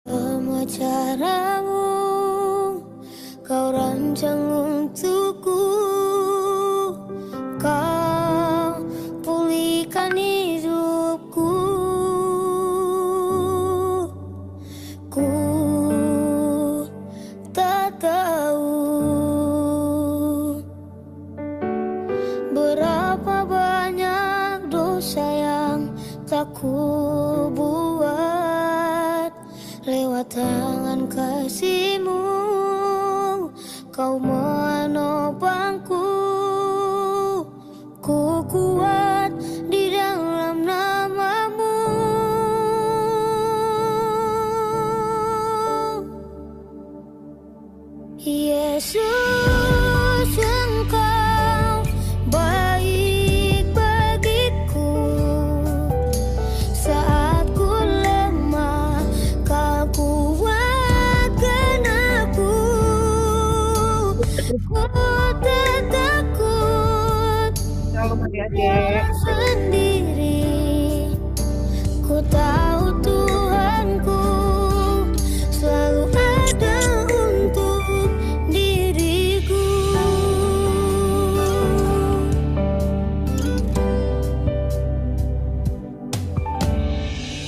Semua caramu kau rancang untukku, kau pulihkan hidupku. Ku tak tahu berapa banyak dosa yang tak ku buat. Lewat tangan kasih-Mu kau menopangku. Ku kuat di dalam nama-Mu. Yesus, Engkau baik bagiku. Saat ku lemah, Kau kuatkan aku. Ku tak takut Shalom adik-adik. jalan sendiri. Ku tahu Tuhanku selalu ada untuk diriku.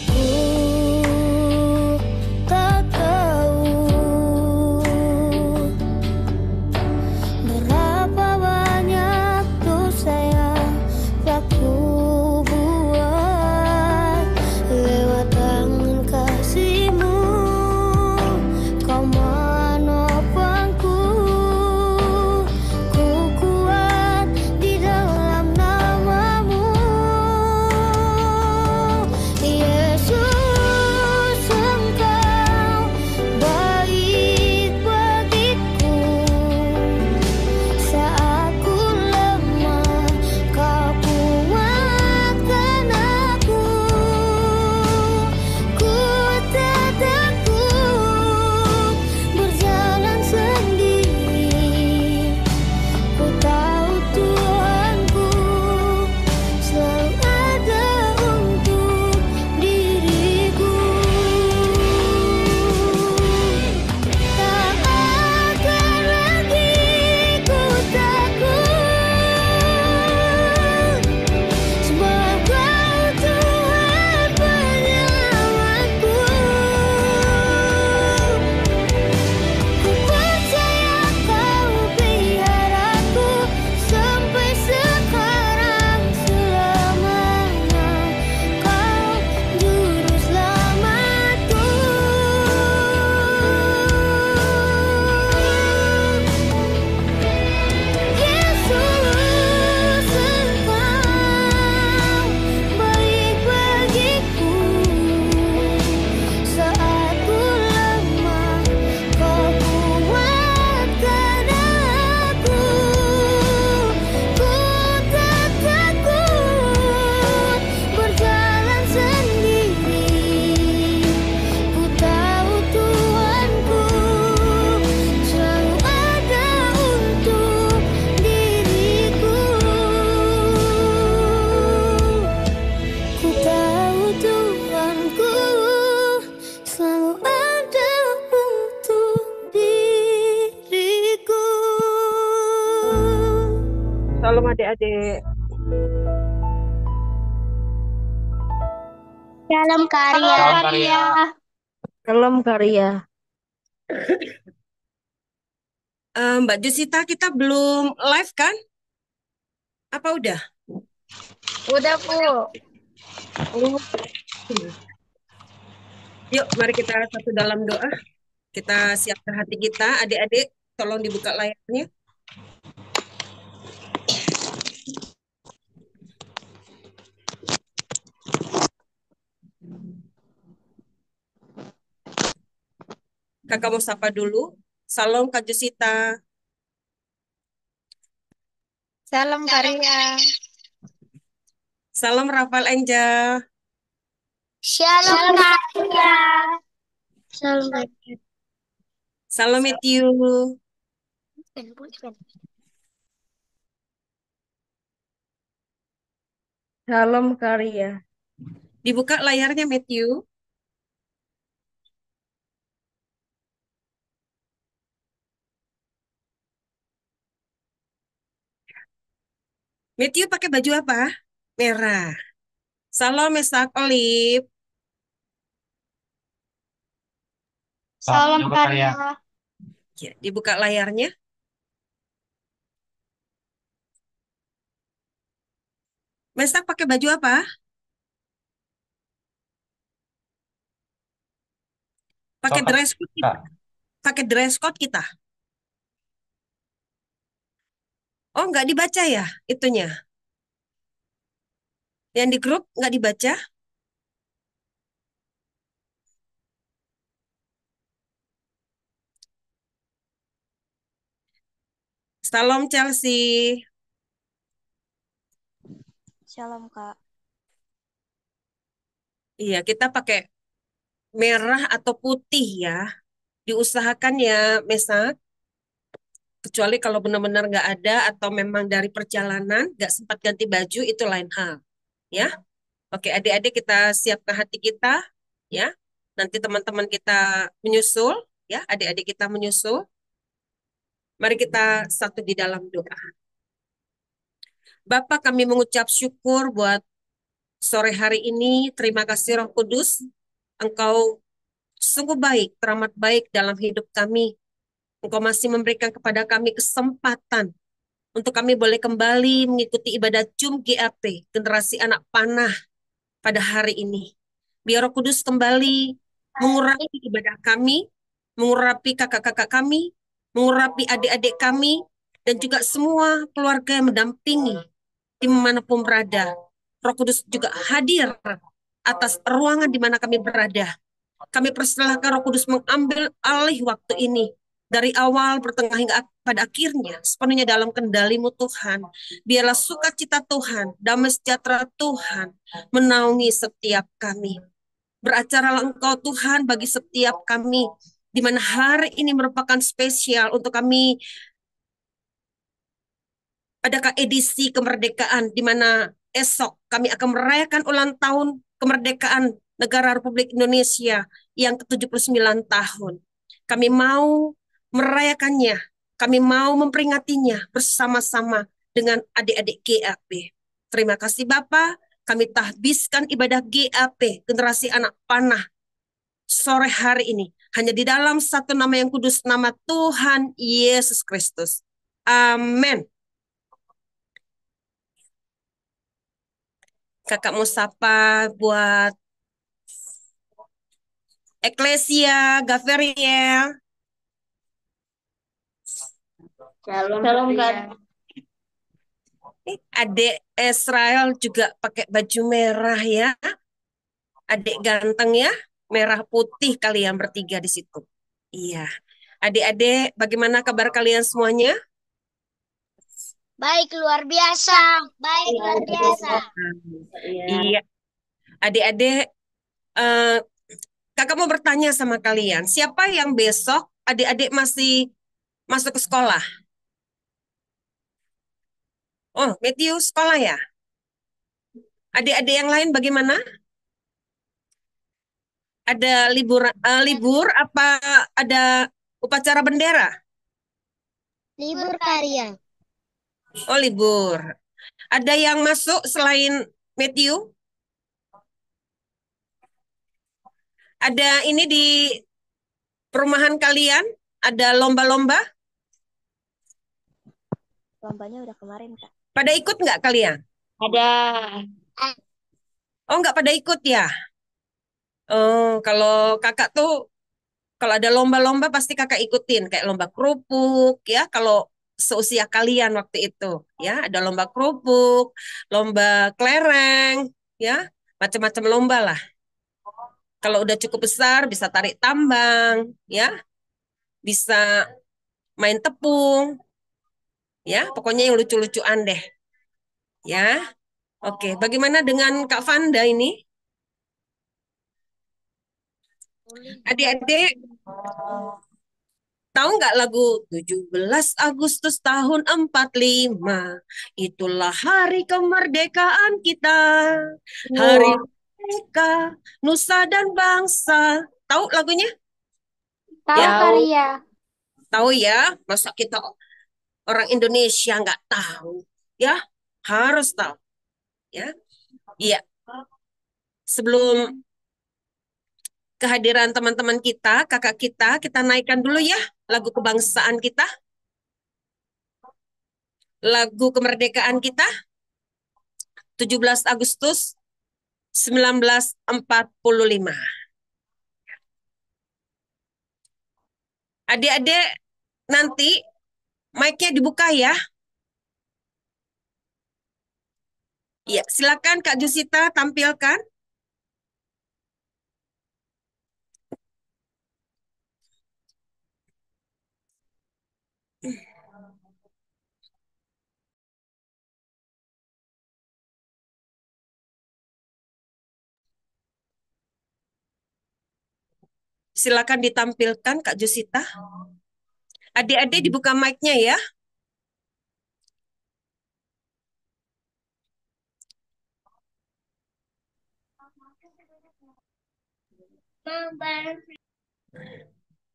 Ku tak tahu berapa banyak dosa yang telah ku buat. Lewat tangan kasih-Mu kau menopangku. Ku kuat di dalam nama-Mu. Yesus, Engkau baik bagiku. Saat ku lemah, Kau kuatkan aku. Ku tak takut berjalan sendiri. Ku tahu Tuhanku selalu ada untuk diriku. Tak akan lagi ku takut, sebab Kau Tuhan penyelamatku. Ku percaya Kau peliharaku sampai sekarang selamanya. Kau juru selamatku. Yesus, Engkau baik bagiku. Saat ku lemah, Kau kuatkan aku. Ku tak takut berjalan sendiri. Ku tahu Tuhanku selalu ada untuk diriku. Ku tahu Tuhanku selalu ada untuk diriku. Shalom adik-adik. Dalam karya. Salam karya. Mbak Jusita, kita belum live kan? Apa udah? Udah, Bu. Oh. Yuk, mari kita satu dalam doa. Kita siapkan hati kita. Adik-adik, tolong dibuka layarnya. Kakak mau sapa dulu. Salam Kak Jusita. Salam karya. Salam Rafael Enja. Shalom karya. Salam karya. Salam Matthew. Salam karya. Dibuka layarnya Matthew. Matthew pakai baju apa? Merah. Salam Mesak Olive. Salam Karya. Ya, dibuka layarnya. Mesak pakai baju apa? Pakai dress code kita. Pakai dress code kita. Oh, nggak dibaca ya itunya. Yang di grup nggak dibaca. Salam Chelsea. Shalom, Kak. Iya, kita pakai merah atau putih ya. Diusahakan ya, Mesak. Kecuali kalau benar-benar nggak ada atau memang dari perjalanan nggak sempat ganti baju, itu lain hal. Ya, oke adik-adik kita siapkan hati kita. Ya, nanti teman-teman kita menyusul. Ya, adik-adik kita menyusul. Mari kita satu di dalam doa. Bapak, kami mengucap syukur buat sore hari ini. Terima kasih Roh Kudus. Engkau sungguh baik, teramat baik dalam hidup kami. Engkau masih memberikan kepada kami kesempatan untuk kami boleh kembali mengikuti ibadah Jum GAP, generasi anak panah pada hari ini. Biar Roh Kudus kembali mengurapi ibadah kami, mengurapi kakak-kakak kami, mengurapi adik-adik kami, dan juga semua keluarga yang mendampingi dimanapun berada. Roh Kudus juga hadir atas ruangan di mana kami berada. Kami persilahkan Roh Kudus mengambil alih waktu ini. Dari awal, pertengah hingga pada akhirnya, sepenuhnya dalam kendali-Mu Tuhan. Biarlah sukacita Tuhan, damai sejahtera Tuhan, menaungi setiap kami. Beracaralah Engkau Tuhan bagi setiap kami, di mana hari ini merupakan spesial untuk kami. Adakah edisi kemerdekaan di mana esok kami akan merayakan ulang tahun kemerdekaan negara Republik Indonesia yang ke-79 tahun. Kami mau merayakannya, kami mau memperingatinya bersama-sama dengan adik-adik GAP. Terima kasih Bapak, kami tahbiskan ibadah GAP, generasi anak panah, sore hari ini. Hanya di dalam satu nama yang kudus, nama Tuhan Yesus Kristus. Amin. Kakak mau sapa buat Eklesia, Gaveriel. Shalom, Kak. Adik Israel juga pakai baju merah ya. Adik ganteng ya, merah putih kalian bertiga di situ. Iya. Adik-adik, bagaimana kabar kalian semuanya? Baik, luar biasa. Baik, luar biasa. Iya. Adik-adik, eh, kakak mau bertanya sama kalian, siapa yang besok adik-adik masih masuk ke sekolah? Oh, Matthew sekolah ya? Adik-adik yang lain bagaimana? Ada libur apa ada upacara bendera? Libur Karya. Oh, libur. Ada yang masuk selain Matthew? Ada ini di perumahan kalian? Ada lomba-lomba? Lombanya udah kemarin, Kak. Pada ikut nggak kalian? Ada. Oh, nggak pada ikut ya? Oh, kalau kakak tuh kalau ada lomba-lomba pasti kakak ikutin kayak lomba kerupuk ya kalau seusia kalian waktu itu ya ada lomba kerupuk, lomba kelereng ya, macam-macam lomba lah. Kalau udah cukup besar bisa tarik tambang ya, bisa main tepung ya, pokoknya yang lucu-lucuan deh ya. Oke, bagaimana dengan Kak Fanda ini? Adik-adik tahu nggak lagu 17 Agustus tahun 45? Itulah hari kemerdekaan kita. Hari merdeka, nusa dan bangsa. Tahu lagunya? Tahu Ya, Karya. tahu ya. Masa kita orang Indonesia nggak tahu? Ya, Harus tahu. Ya. Iya. Sebelum kehadiran teman-teman kita, kakak kita naikkan dulu ya lagu kebangsaan kita, lagu kemerdekaan kita, 17 Agustus 1945. Adik-adik, nanti mic-nya dibuka ya. Iya, silakan Kak Jusita tampilkan. Silakan ditampilkan Kak Jusita. Adik-adik dibuka mic-nya ya.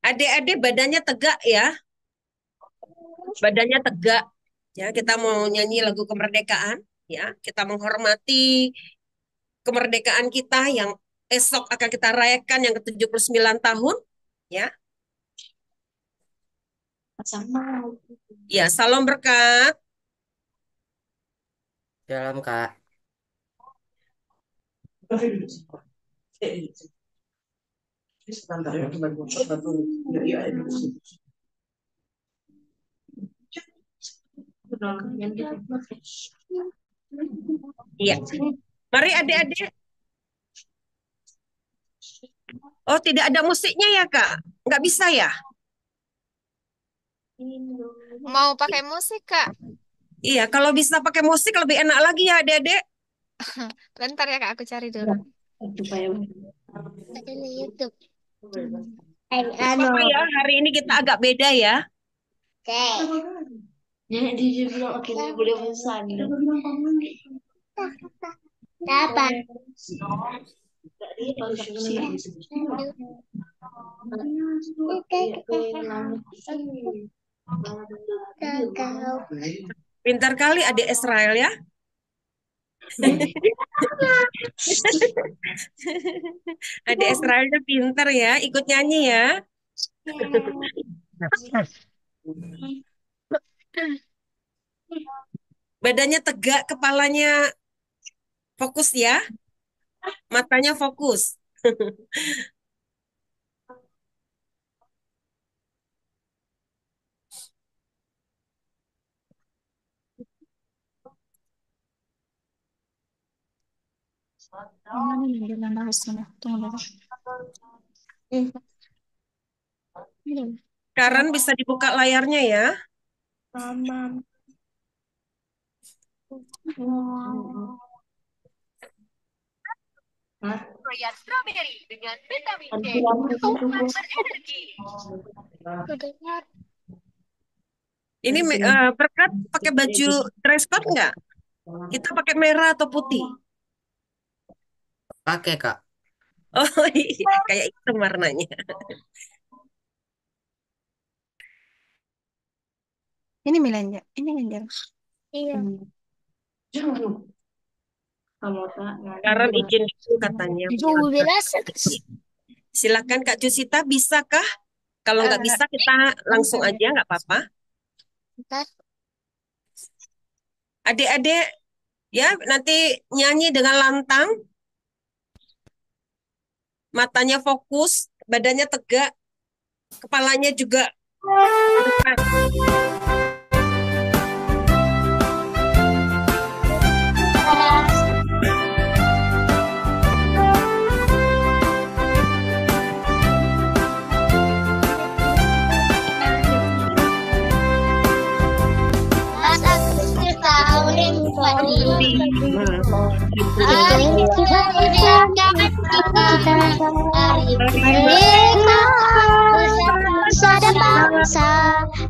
Adik-adik badannya tegak ya. Badannya tegak. Ya, kita mau nyanyi lagu kemerdekaan ya. Kita menghormati kemerdekaan kita yang esok akan kita rayakan yang ke-79 tahun ya. Ya, salam berkat. Dalam Kak. Iya. Mari adik-adik. Oh, tidak ada musiknya ya, Kak? Nggak bisa ya? Mau pakai musik, Kak? Iya, kalau bisa pakai musik lebih enak lagi ya, adik-adik. Bentar ya, Kak, aku cari dulu. Ada di YouTube. Apa ya, hari ini kita agak beda ya. Oke. Dia bilang akhirnya boleh pesan. Kapan? Pintar kali adik Israel ya. Adik Israelnya pintar ya, ikut nyanyi ya. Badannya tegak, kepalanya fokus ya. Matanya fokus. Karen bisa dibuka layarnya ya. Royal Strawberry dengan vitamin C. Berenergi. Ini Berkat pakai baju dress code nggak? Kita pakai merah atau putih? Pakai Kak. Oh iya, kayak itu warnanya. Ini Milanja, ini Angel. Iya. Karen izin dulu katanya. Silakan Kak Jusita, bisakah? Kalau nggak bisa kita langsung aja, nggak apa-apa. Adik-adik, ya nanti nyanyi dengan lantang. Matanya fokus, badannya tegak, kepalanya juga depan.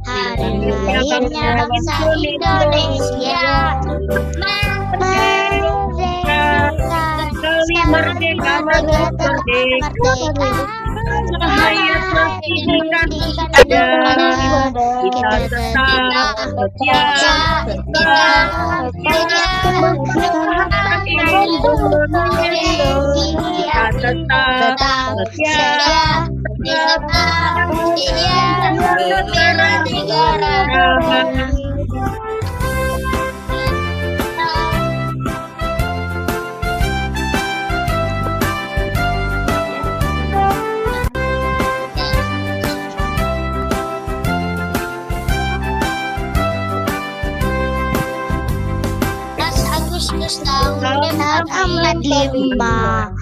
Hari lahirnya bangsa Indonesia. Merdeka Sekali merdeka tetap merdeka. Cahaya masih di kaki ada. Kita tetap setia. Kita tetap setia. Agustus tahun 45.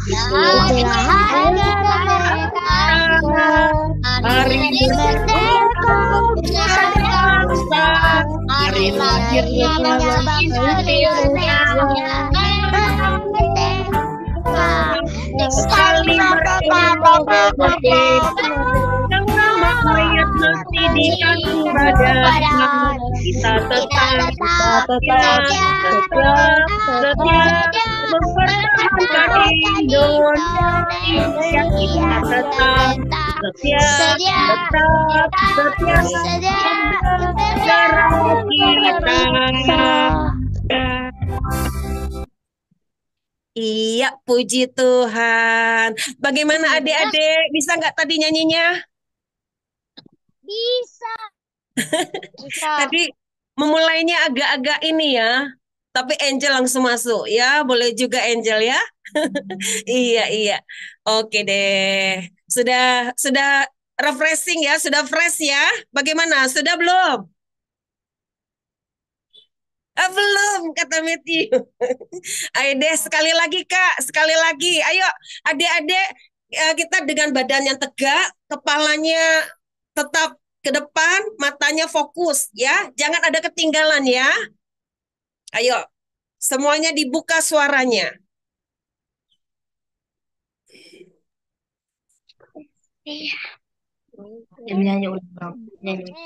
Itulah hari kemerdekaan. Hari merdeka bersama. Hari lahirnya bangsa Indonesia. Sekali merdeka Mayat masih di kaki badan. Kita tetap setia mempertahankan Indonesia. Kita tetap setia negara kita. Iya, puji Tuhan. Bagaimana adik-adik? Bisa nggak tadi nyanyinya? bisa. Tadi memulainya agak-agak ini ya, tapi Angel langsung masuk ya, boleh juga Angel ya. Iya iya, oke deh. Sudah refreshing ya, sudah fresh ya. Bagaimana? Sudah belum? Belum kata Matthew. Ayo deh sekali lagi Kak, sekali lagi. Ayo adik-adik kita dengan badan yang tegak, kepalanya tetap ke depan, matanya fokus ya. Jangan ada ketinggalan ya. Ayo, semuanya dibuka suaranya. Nyanyi ulang. Nyanyi.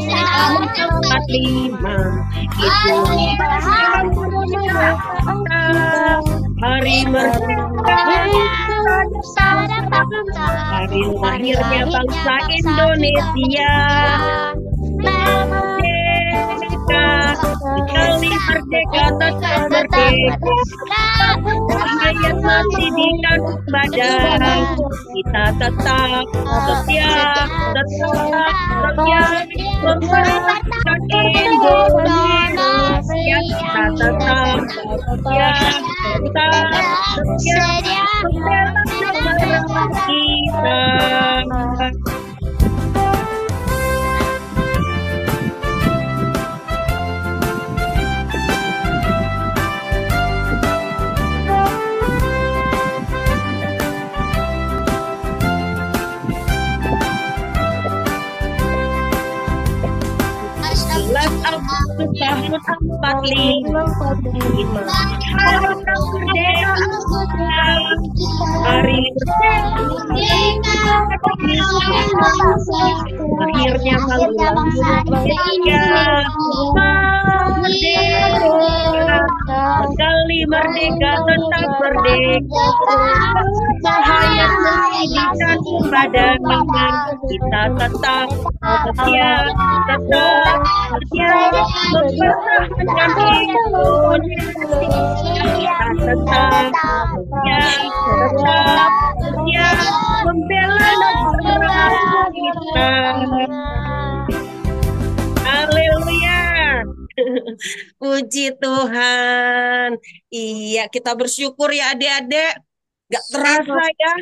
Tahun 45 itu hari merdeka, hari lahirnya bangsa Indonesia. Merdeka, sekali merdeka tetap merdeka. Rakyat masih di kaki badan. Kita tetap setia mempertahankan Indonesia. Kita tetap setia membela negara kita. Agustus tahun 45 hari akhirnya bangsa Indonesia merdeka. Sekali merdeka tetap merdeka. Cahaya masih di kaki badan. Kita tetap setia mempertahankan Indonesia. Kita tetap setia membela negara kita. Haleluya. Puji Tuhan. Iya, kita bersyukur ya adik-adik. Gak terasa ya.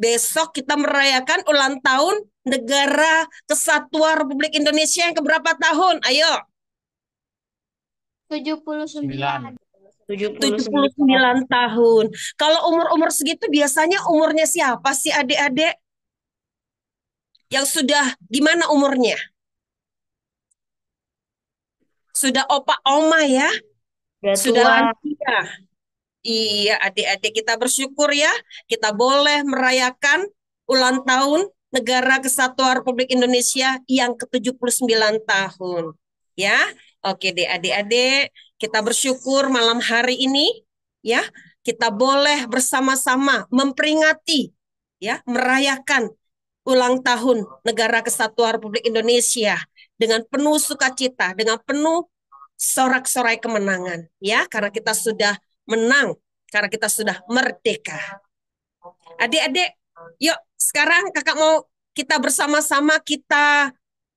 Besok kita merayakan ulang tahun Negara Kesatuan Republik Indonesia yang keberapa tahun? Ayo. 79. 79 tahun. Kalau umur-umur segitu biasanya umurnya siapa sih adik-adik? Yang sudah gimana umurnya? sudah opa oma ya, Udah sudah tua. lansia. Iya, adik-adik kita bersyukur ya, kita boleh merayakan ulang tahun Negara Kesatuan Republik Indonesia yang ke-79 tahun. Ya, oke deh adik-adik, kita bersyukur malam hari ini ya, kita boleh bersama-sama memperingati ya, merayakan ulang tahun Negara Kesatuan Republik Indonesia dengan penuh sukacita, dengan penuh sorak-sorai kemenangan ya, karena kita sudah menang, karena kita sudah merdeka. Adik-adik, yuk sekarang kakak mau kita bersama-sama, kita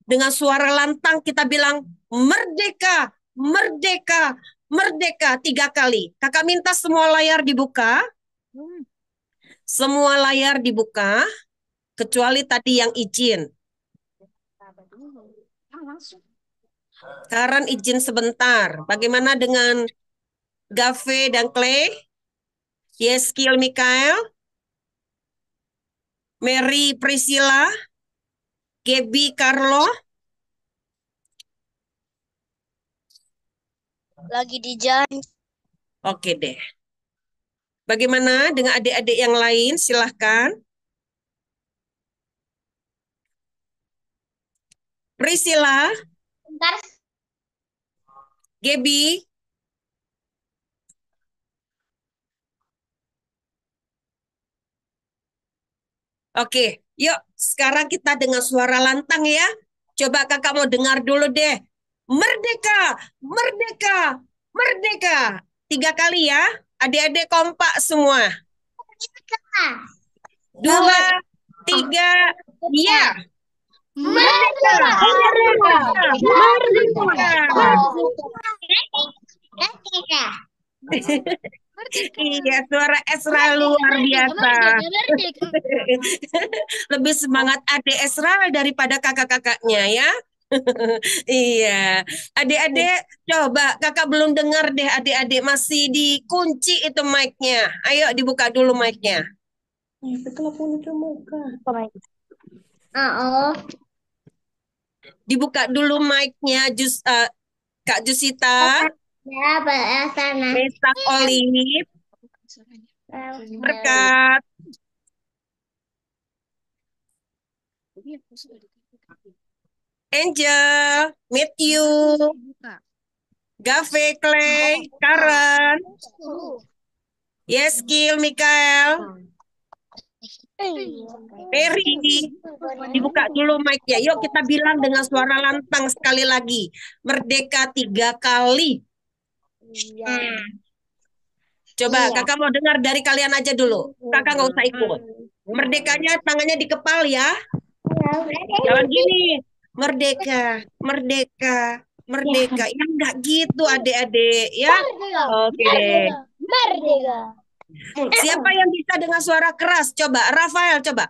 dengan suara lantang kita bilang merdeka, merdeka, merdeka 3 kali. Kakak minta semua layar dibuka. Semua layar dibuka, kecuali tadi yang izin. Karen izin sebentar. Bagaimana dengan Gave dan Clay? Yeskil Mikael? Mary Priscilla? Gaby Carlo? Lagi di jalan. Oke deh. Bagaimana dengan adik-adik yang lain? Silahkan. Priscilla? Bentar. Gaby? Oke, yuk sekarang kita dengan suara lantang ya. Coba kakak mau dengar dulu deh. Merdeka, merdeka, merdeka. 3 kali ya. Adik-adik kompak semua. 2, 3, ya. Merdeka. Merdeka, Merdeka. Iya, suara Esra luar biasa. Lebih semangat adik Esra daripada kakak-kakaknya ya. Iya, adik-adik coba kakak belum dengar deh, adik-adik masih dikunci itu mic-nya. Ayo dibuka dulu mic-nya. Dibuka dulu mic-nya Kak Jusita, Ya, sana. Mesak Olive, Berkat, Angel, Matthew, Gave, Clay, Karen, Yeskil, Mikael, Mary. Dibuka dulu mic-nya. Yuk kita bilang dengan suara lantang sekali lagi. Merdeka 3 kali. Coba kakak mau dengar dari kalian aja dulu. Kakak nggak usah ikut. Merdekanya tangannya di kepala ya. Jangan gini. Merdeka, merdeka, merdeka. Ya enggak gitu adik-adik ya. Oke deh. Merdeka. Siapa yang bisa dengan suara keras? Coba Rafael coba.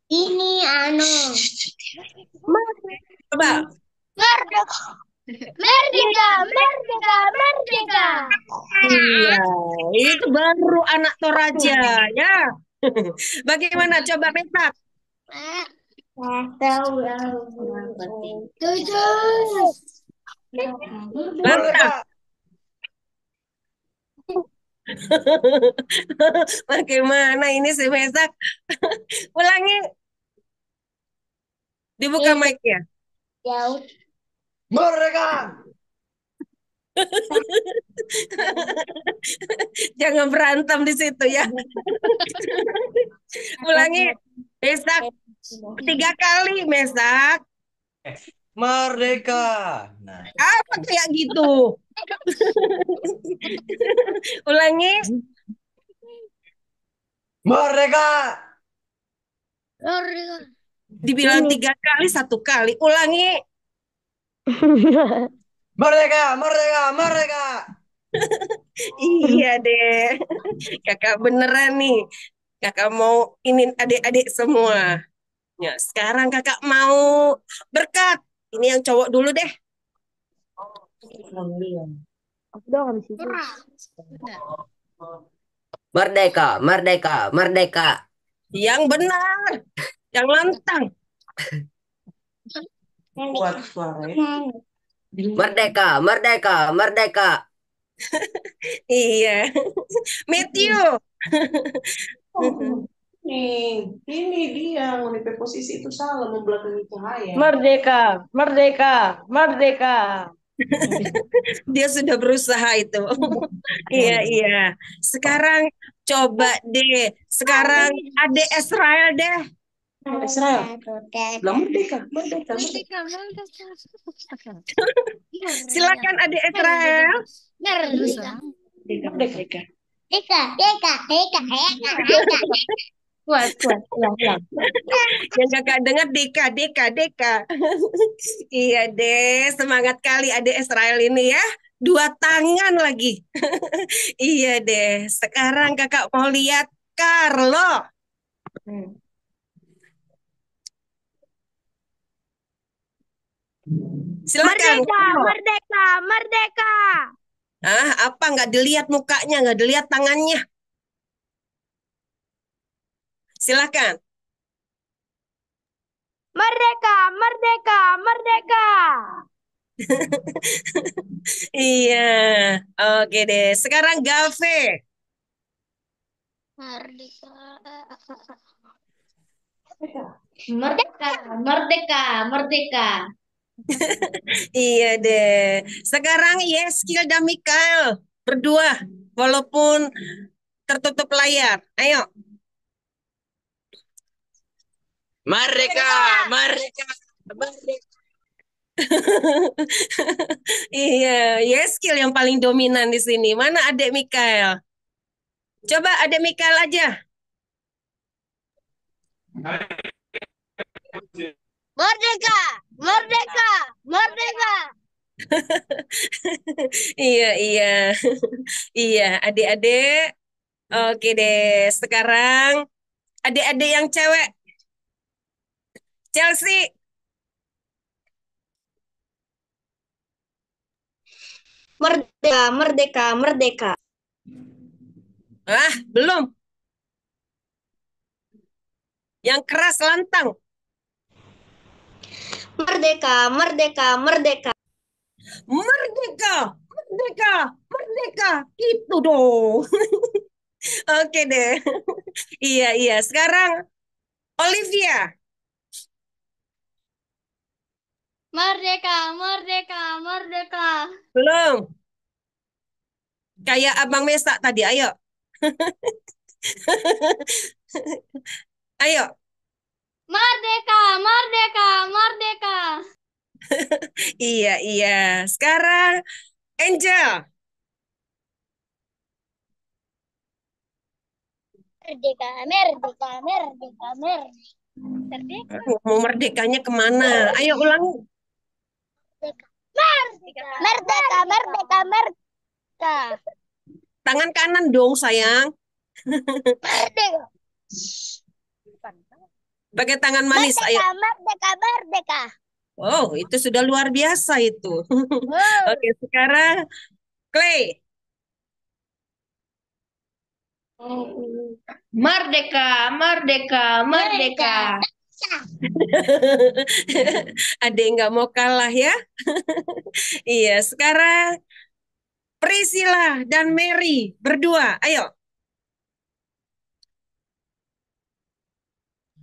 Ini Coba. Merdeka. Merdeka, merdeka, merdeka. Iya, itu baru anak Toraja ya. Bagaimana coba Mesak? Tujuh. Lantang. Bagaimana ini si Mesak? Ulangi. Dibuka mic-nya. Ya, Merdeka. Jangan berantem di situ ya. Ulangi. Mesak 3 kali Mesak. Merdeka. Nah, Apa kayak gitu? Ulangi. merdeka. merdeka. Dibilang 3 kali 1 kali. Ulangi. Merdeka, merdeka, merdeka. Iya deh. Kakak beneran nih. Kakak mau ini adik-adik semua. Ya, sekarang kakak mau Berkat. Ini yang cowok dulu deh. Merdeka, merdeka, merdeka. Yang benar. Yang lantang. Kuat suaranya. Merdeka, merdeka, merdeka. Iya. Matthew. Oh, ini dia ngoni posisi itu salah membelakangi cahaya. Merdeka, merdeka, merdeka. Dia sudah berusaha itu. Iya, iya. Sekarang coba deh. Sekarang adik Israel deh. Israel, lah merdeka, merdeka, merdeka. Merdeka, merdeka. Silakan adik Israel. Merdeka. Merdeka. Deka, deka, deka, deka, deka. Kuat, kuat, ulang, ulang. Yang kakak dengar Deka, Deka, Deka. Iya deh, semangat kali adik Israel ini ya. Dua tangan lagi. Iya deh, sekarang kakak mau lihat Carlo. Silakan. Carlo. Merdeka, merdeka. Ah, apa nggak dilihat mukanya, nggak dilihat tangannya? Silakan. Merdeka, merdeka, merdeka. Iya, oke deh. Sekarang Gave. Merdeka. Merdeka, merdeka, merdeka. Iya deh. Sekarang Yeskil dan Mikael berdua, walaupun tertutup layar. Ayo. Merdeka, merdeka, merdeka. Iya, Yeskil yang paling dominan di sini. Mana adik Mikael? Coba adik Mikael aja. Merdeka, merdeka, merdeka. Iya, iya. Iya, adik-adik. Oke deh, sekarang adik-adik yang cewek. Chelsea. Merdeka, merdeka, merdeka. Ah, belum. Yang keras lantang. Merdeka, merdeka, merdeka. Merdeka, merdeka, merdeka. Itu dong. Oke deh. Iya, iya. Sekarang Olivia. Merdeka, merdeka, merdeka. Belum. Kayak Abang Mesak tadi. Ayo. Ayo. Merdeka, merdeka, merdeka. Iya, iya. Sekarang Angel. Merdeka, merdeka, merdeka, merdeka. Mau merdekanya kemana? Ayo ulangi. Merdeka, merdeka, merdeka, merdeka. Tangan kanan dong, sayang. Merdeka, Pakai tangan manis. Ayo. merdeka, merdeka, merdeka. Oh, itu sudah luar biasa itu. Wow. Oke, sekarang Clay. Merdeka, merdeka, merdeka. Adek nggak mau kalah ya. Iya, sekarang Priscilla dan Mary berdua. Ayo.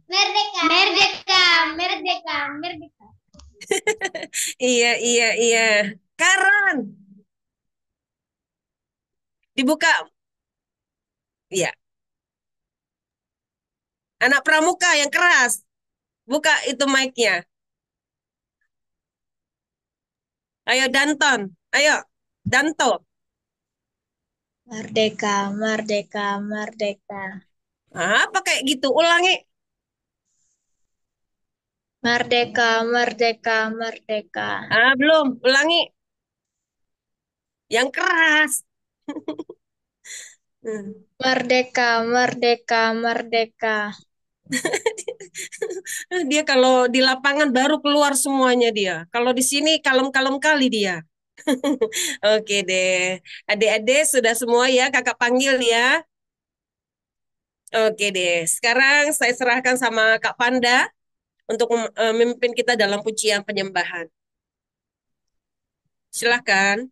Merdeka, merdeka, merdeka, merdeka. Iya, iya, iya. Karen. Dibuka. Iya. Anak pramuka yang keras. Buka itu mic-nya. Ayo Danton. Ayo. Danto. Merdeka, merdeka, merdeka. Apa kayak gitu? Ulangi. Merdeka, merdeka, merdeka. Ah, belum. Ulangi. Yang keras. Merdeka, merdeka, merdeka. Dia kalau di lapangan baru keluar semuanya dia. Kalau di sini kalem-kalem kali dia. Oke deh. Adik-adik sudah semua ya, kakak panggil ya. Oke deh. Sekarang saya serahkan sama Kak Panda untuk memimpin kita dalam pujian penyembahan. Silakan.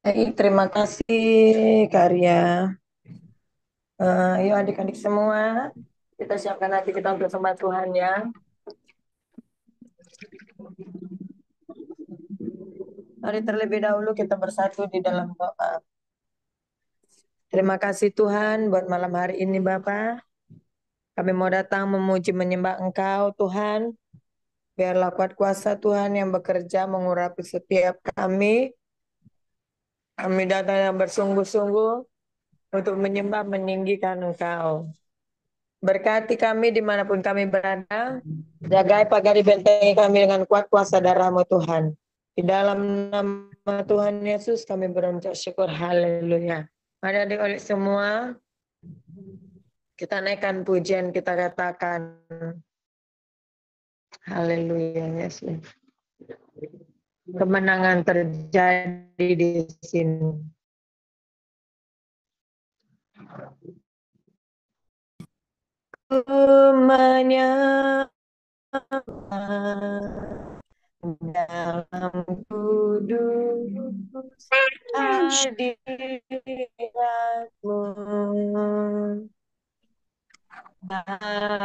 Baik, terima kasih Kak Arya. Yuk adik-adik semua, kita siapkan hati kita untuk sembah Tuhan ya. Mari terlebih dahulu kita bersatu di dalam doa. Terima kasih Tuhan buat malam hari ini Bapak. Kami mau datang memuji menyembah Engkau Tuhan. Biarlah kuat kuasa Tuhan yang bekerja mengurapi setiap kami. Kami datang yang bersungguh-sungguh untuk menyembah meninggikan Engkau. Berkati kami dimanapun kami berada. Jagai pagari bentengi kami dengan kuat kuasa darah-Mu Tuhan. Di dalam nama Tuhan Yesus kami berucap syukur. Haleluya. Mari adik-adik semua, kita naikkan pujian, kita katakan haleluya Yesus. Kemenangan terjadi di sini. Ku menyembah dalam kudus hadirat-Mu,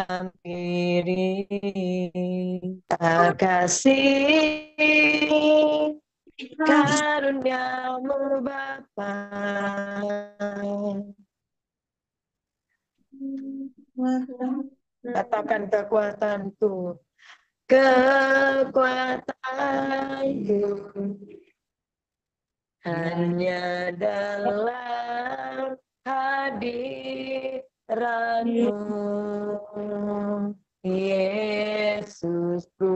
hampiri kasih karunia-Mu Bapa. Katakan kekuatanku, kekuatanku hanya dalam hadirat-Mu, Yesusku.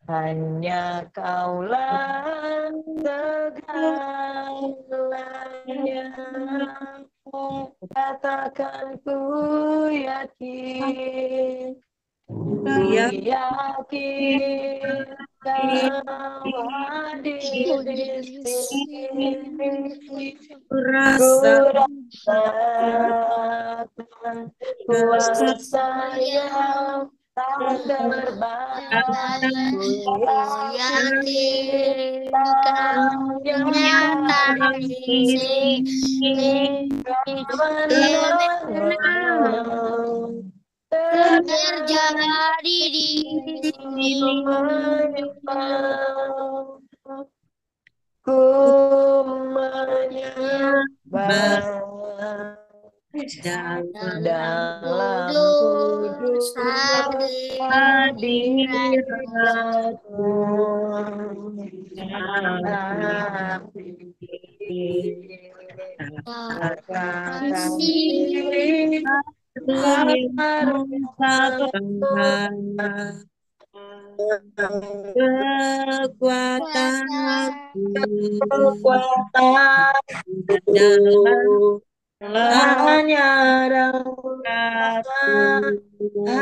Hanya Kaulah segalanya. Katakan ku yakin, ku yakin Kau hadir di sini. Ku rasakan kuasa yang tak terbatas. Ku yakin Kau nyata di sini. Kemenangan terjadi di sini. Ku menyembah dalam kudus hadirat-Mu, kasih kekuatanku hanya dalam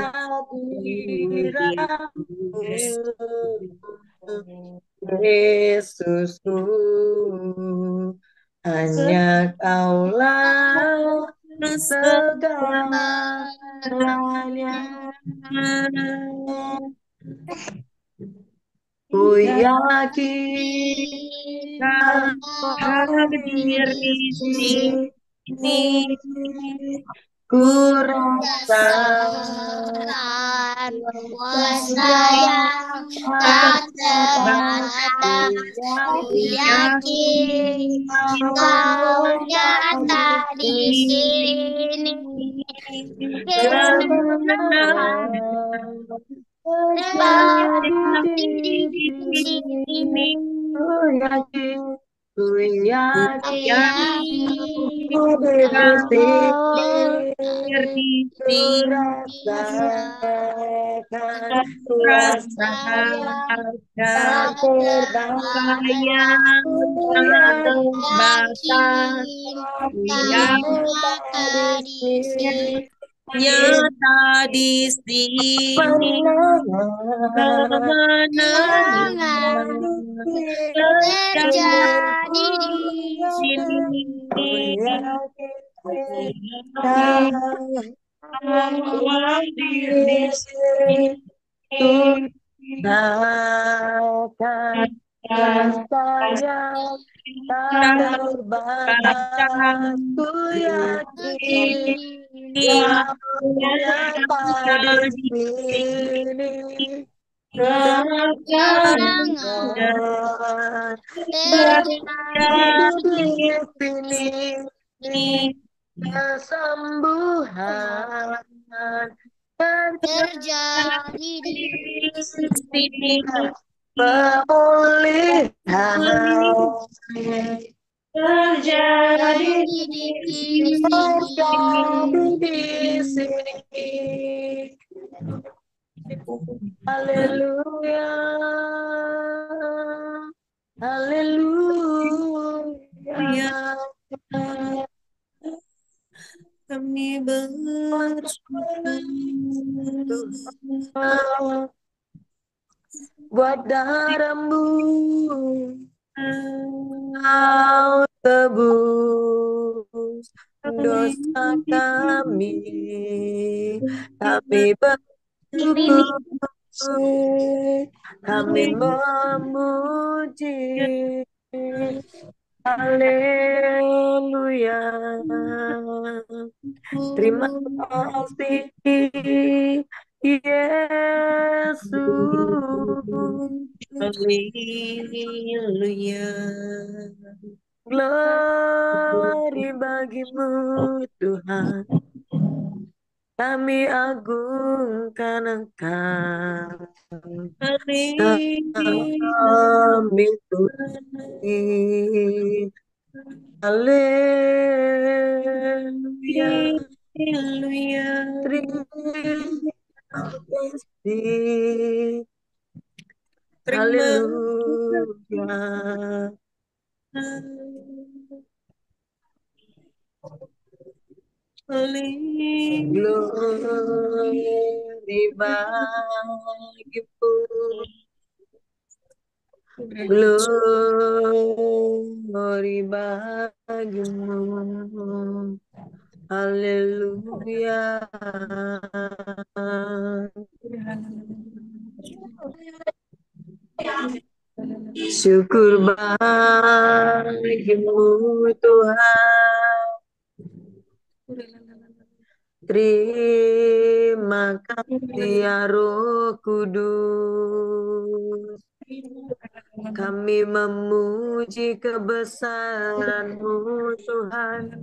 hadirat-Mu, Yesusku. Hanya Kaulah segalanya. Ku yakin Kau hadir di sini. Ku rasakan kuasa yang tak terbatas. Ku yakin Kau nyata di sini. Kemenangan terjadi di sini. Ku yakin Kau hadir di sini. Rasakan kuasa yang tak terbatas. Ku yakin Kau nyata di sini. Nyata di sini. Kemenangan terjadi di sini. Kau hadir di sini. Tuhan kasih tak terbatas, ku yakin Kau nyata di sini, kemenangan terjadi di sini, kesembuhan terjadi di terjadi, pemulihan terjadi di sini. terjadi di sini. Haleluya, haleluya. Kami bersyukur Buat darahmu Kau tebus dosa kami bersyukur, kami memuji. Haleluya. Terima kasih Yesus. Haleluya. Glory bagimu Tuhan. Kami agungkan Engkau. Kami tuhi. Haleluya. Terima kasih. Haleluya. Glory bagimu. Glory bagimu. Haleluya. Syukur bagimu Tuhan. Terima kasih ya Roh Kudus. Kami memuji kebesaran-Mu Tuhan.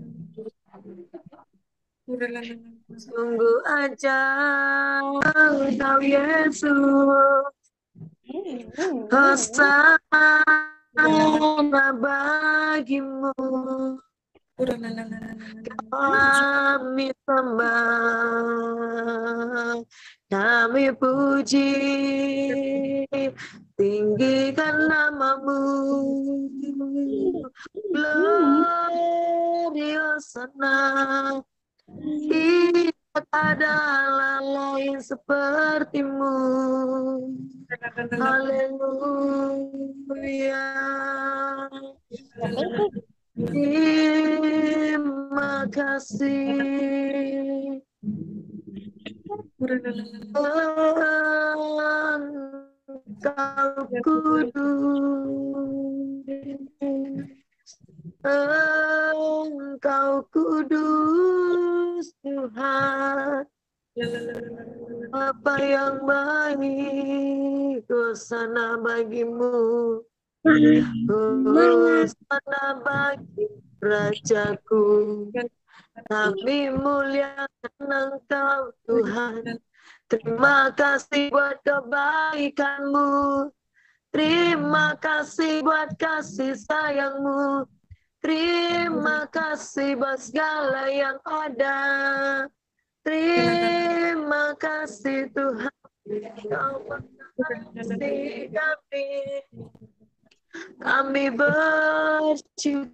Sungguh ajaib Engkau Yesus. Hosana bagimu. Kami sembah, kami puji, tinggikan nama-Mu. Gloriosana, tidak ada Allah lain seperti-Mu. Haleluya. Terima kasih. Engkau kudus. Engkau kudus Tuhan. Apa yang baik, hosana bagimu. Hosana bagi Rajaku. Kami muliakan Engkau Tuhan. Terima kasih buat kebaikan-Mu. Terima kasih buat kasih sayang-Mu. Terima kasih buat segala yang ada. Terima kasih Tuhan. Kau mengasihi kami. Kami bersyukur.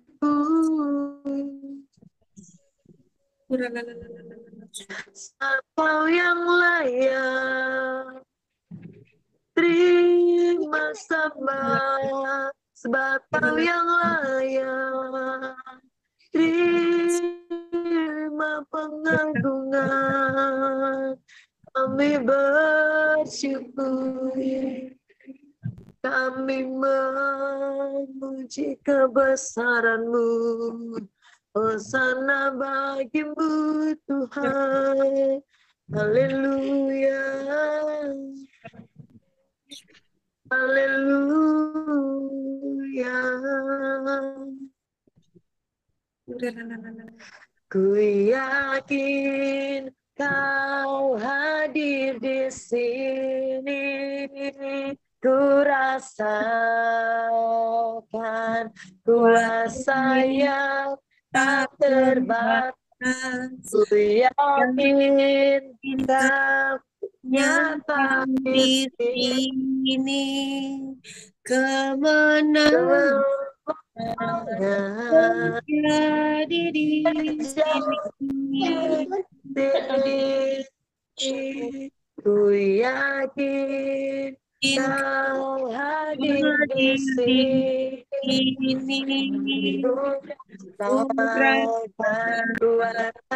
Kau yang layak. Terima sembah. Sebab Kau yang layak. Terima pengagungan. Kami bersyukur, kami memuji kebesaran-Mu. Hosana bagimu Tuhan. Haleluya. Haleluya. Ku yakin Kau hadir di sini. Ku rasakan kuasa yang tak terbatas. Ku yakin Kau nyata di sini kemenangan terjadi di sini. Ku yakin Kau hadir di sini. Kuasa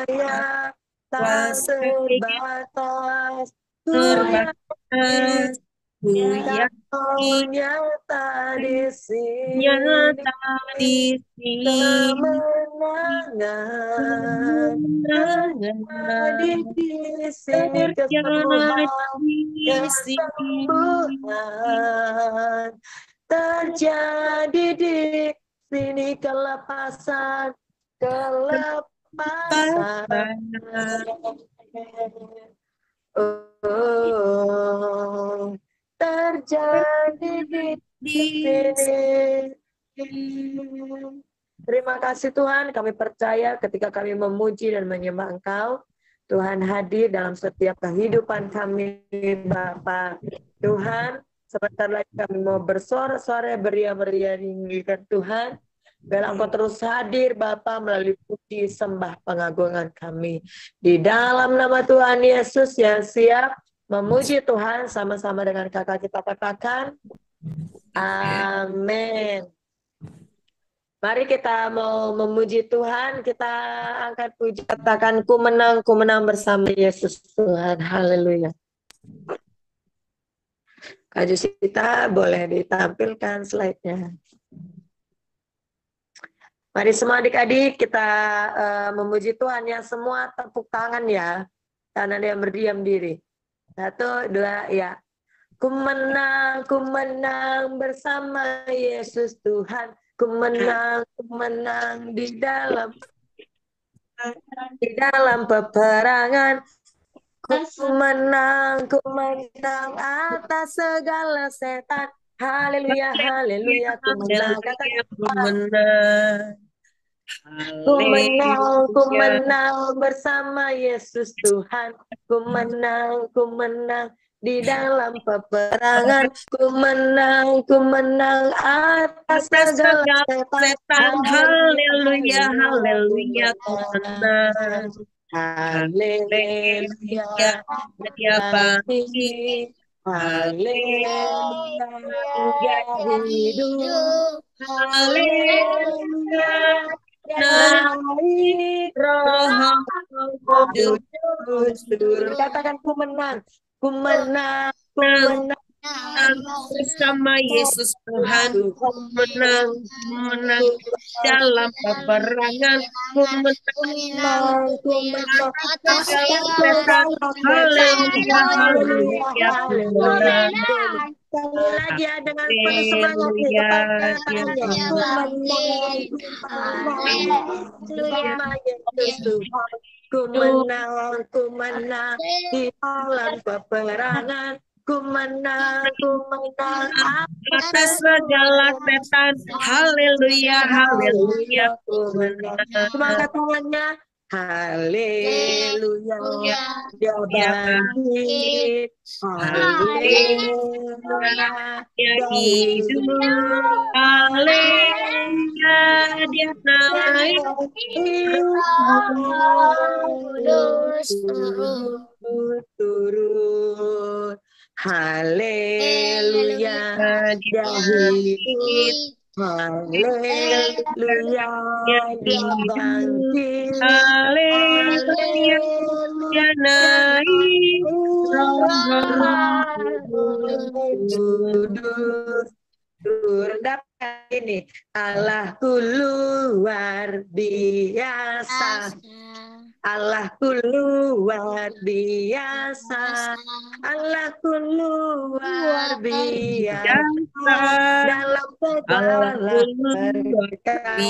yang tak terbatas. Ku yakin nyata di sini. Kemenangan terjadi di sini. Kesembuhan terjadi di sini. Kelepasan terjadi di sini. Terima kasih Tuhan, kami percaya ketika kami memuji dan menyembah Engkau, Tuhan hadir dalam setiap kehidupan kami, Bapa. Tuhan, sebentar lagi kami mau bersorak-sorai, beria-beria meninggikan Tuhan. Biar Engkau terus hadir, Bapa, melalui puji, sembah, pengagungan kami. Di dalam nama Tuhan Yesus yang siap memuji Tuhan, sama-sama dengan kakak kita katakan, amin. Mari kita mau memuji Tuhan, kita angkat puji, katakan ku menang bersama Yesus Tuhan. Haleluya. Kak Jusita boleh ditampilkan slide-nya. Mari semua adik-adik kita memuji Tuhan ya, semua tepuk tangan ya, karena dia berdiam diri. 1, 2, ya. Ku menang bersama Yesus Tuhan. Ku menang di dalam peperangan. Ku menang atas segala setan. Haleluya, haleluya. Ku menang, katakan ku menang bersama Yesus Tuhan. Ku menang di dalam peperangan. Ku menang atas segala setan. Haleluya, haleluya, ku menang. Haleluya, dia pasti. Haleluya, hidup. Haleluya, naik Roh Kudus turun. Katakan ku menang bersama Yesus Tuhan. Ku menang dalam peperangan. Ku menang atas segala setan. Haleluya, haleluya, haleluya. Sekali lagi ya, dengan penuh semangat nih, kepada tangannya. Bersama Yesus Tuhan. Ku menang di dalam peperangan. Ku menang atas segala setan. Haleluya, haleluya, ku menang. Semangat tangannya. Haleluya, dia bangkit. Haleluya, dia hidup. Haleluya, dia naik. Turun. Haleluya, dia hidup. Haleluya, dia bangkit. Haleluya, dia naik. Kudus, dapat ini Allahku luar biasa. Allahku luar biasa. Allahku luar biasa dalam segala perkara.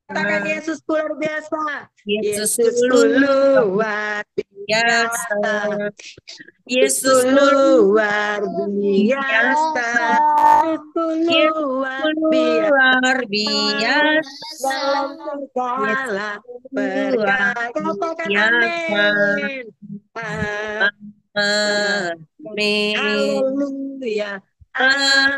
Katakan Yesusku luar biasa. Yesusku luar biasa. Yesus luar biasa. Yesus luar biasa dalam segala perkara. Katakan amin. Amin. Haleluya. Amin.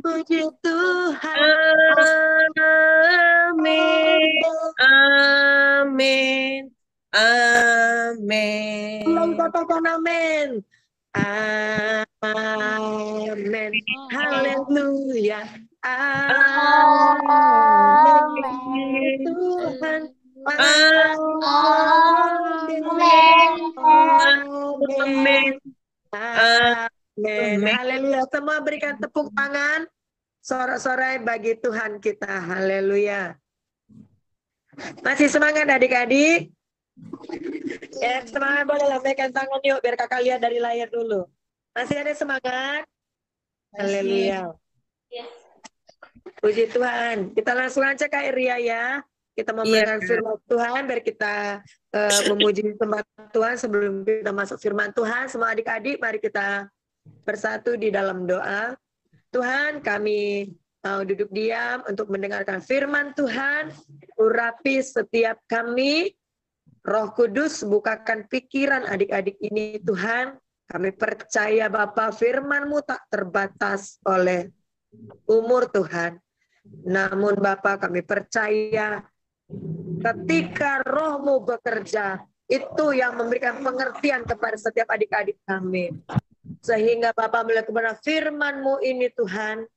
Puji Tuhan. Amin. Amin. Amin. Katakan amin. Amin. Haleluya. Amin. Tuhan. Amin. Amin. Haleluya. Semua berikan tepuk tangan. Sorak-sorai bagi Tuhan kita. Haleluya. Masih semangat adik-adik? Ya, semangat boleh lambaikan tangan yuk biar kakak lihat dari layar dulu. Masih ada semangat? Haleluya. Puji Tuhan. Kita langsung aja Kak Ria ya. Kita memberikan firman Tuhan biar kita memuji sembah Tuhan sebelum kita masuk firman Tuhan. Semua adik-adik mari kita bersatu di dalam doa. Tuhan, kami mau duduk diam untuk mendengarkan firman Tuhan. Urapi setiap kami. Roh Kudus, bukakan pikiran adik-adik ini Tuhan. Kami percaya Bapa firman-Mu tak terbatas oleh umur Tuhan. Namun Bapa kami percaya ketika Roh-Mu bekerja, itu yang memberikan pengertian kepada setiap adik-adik kami. Sehingga Bapa melihat kepada firman-Mu ini Tuhan,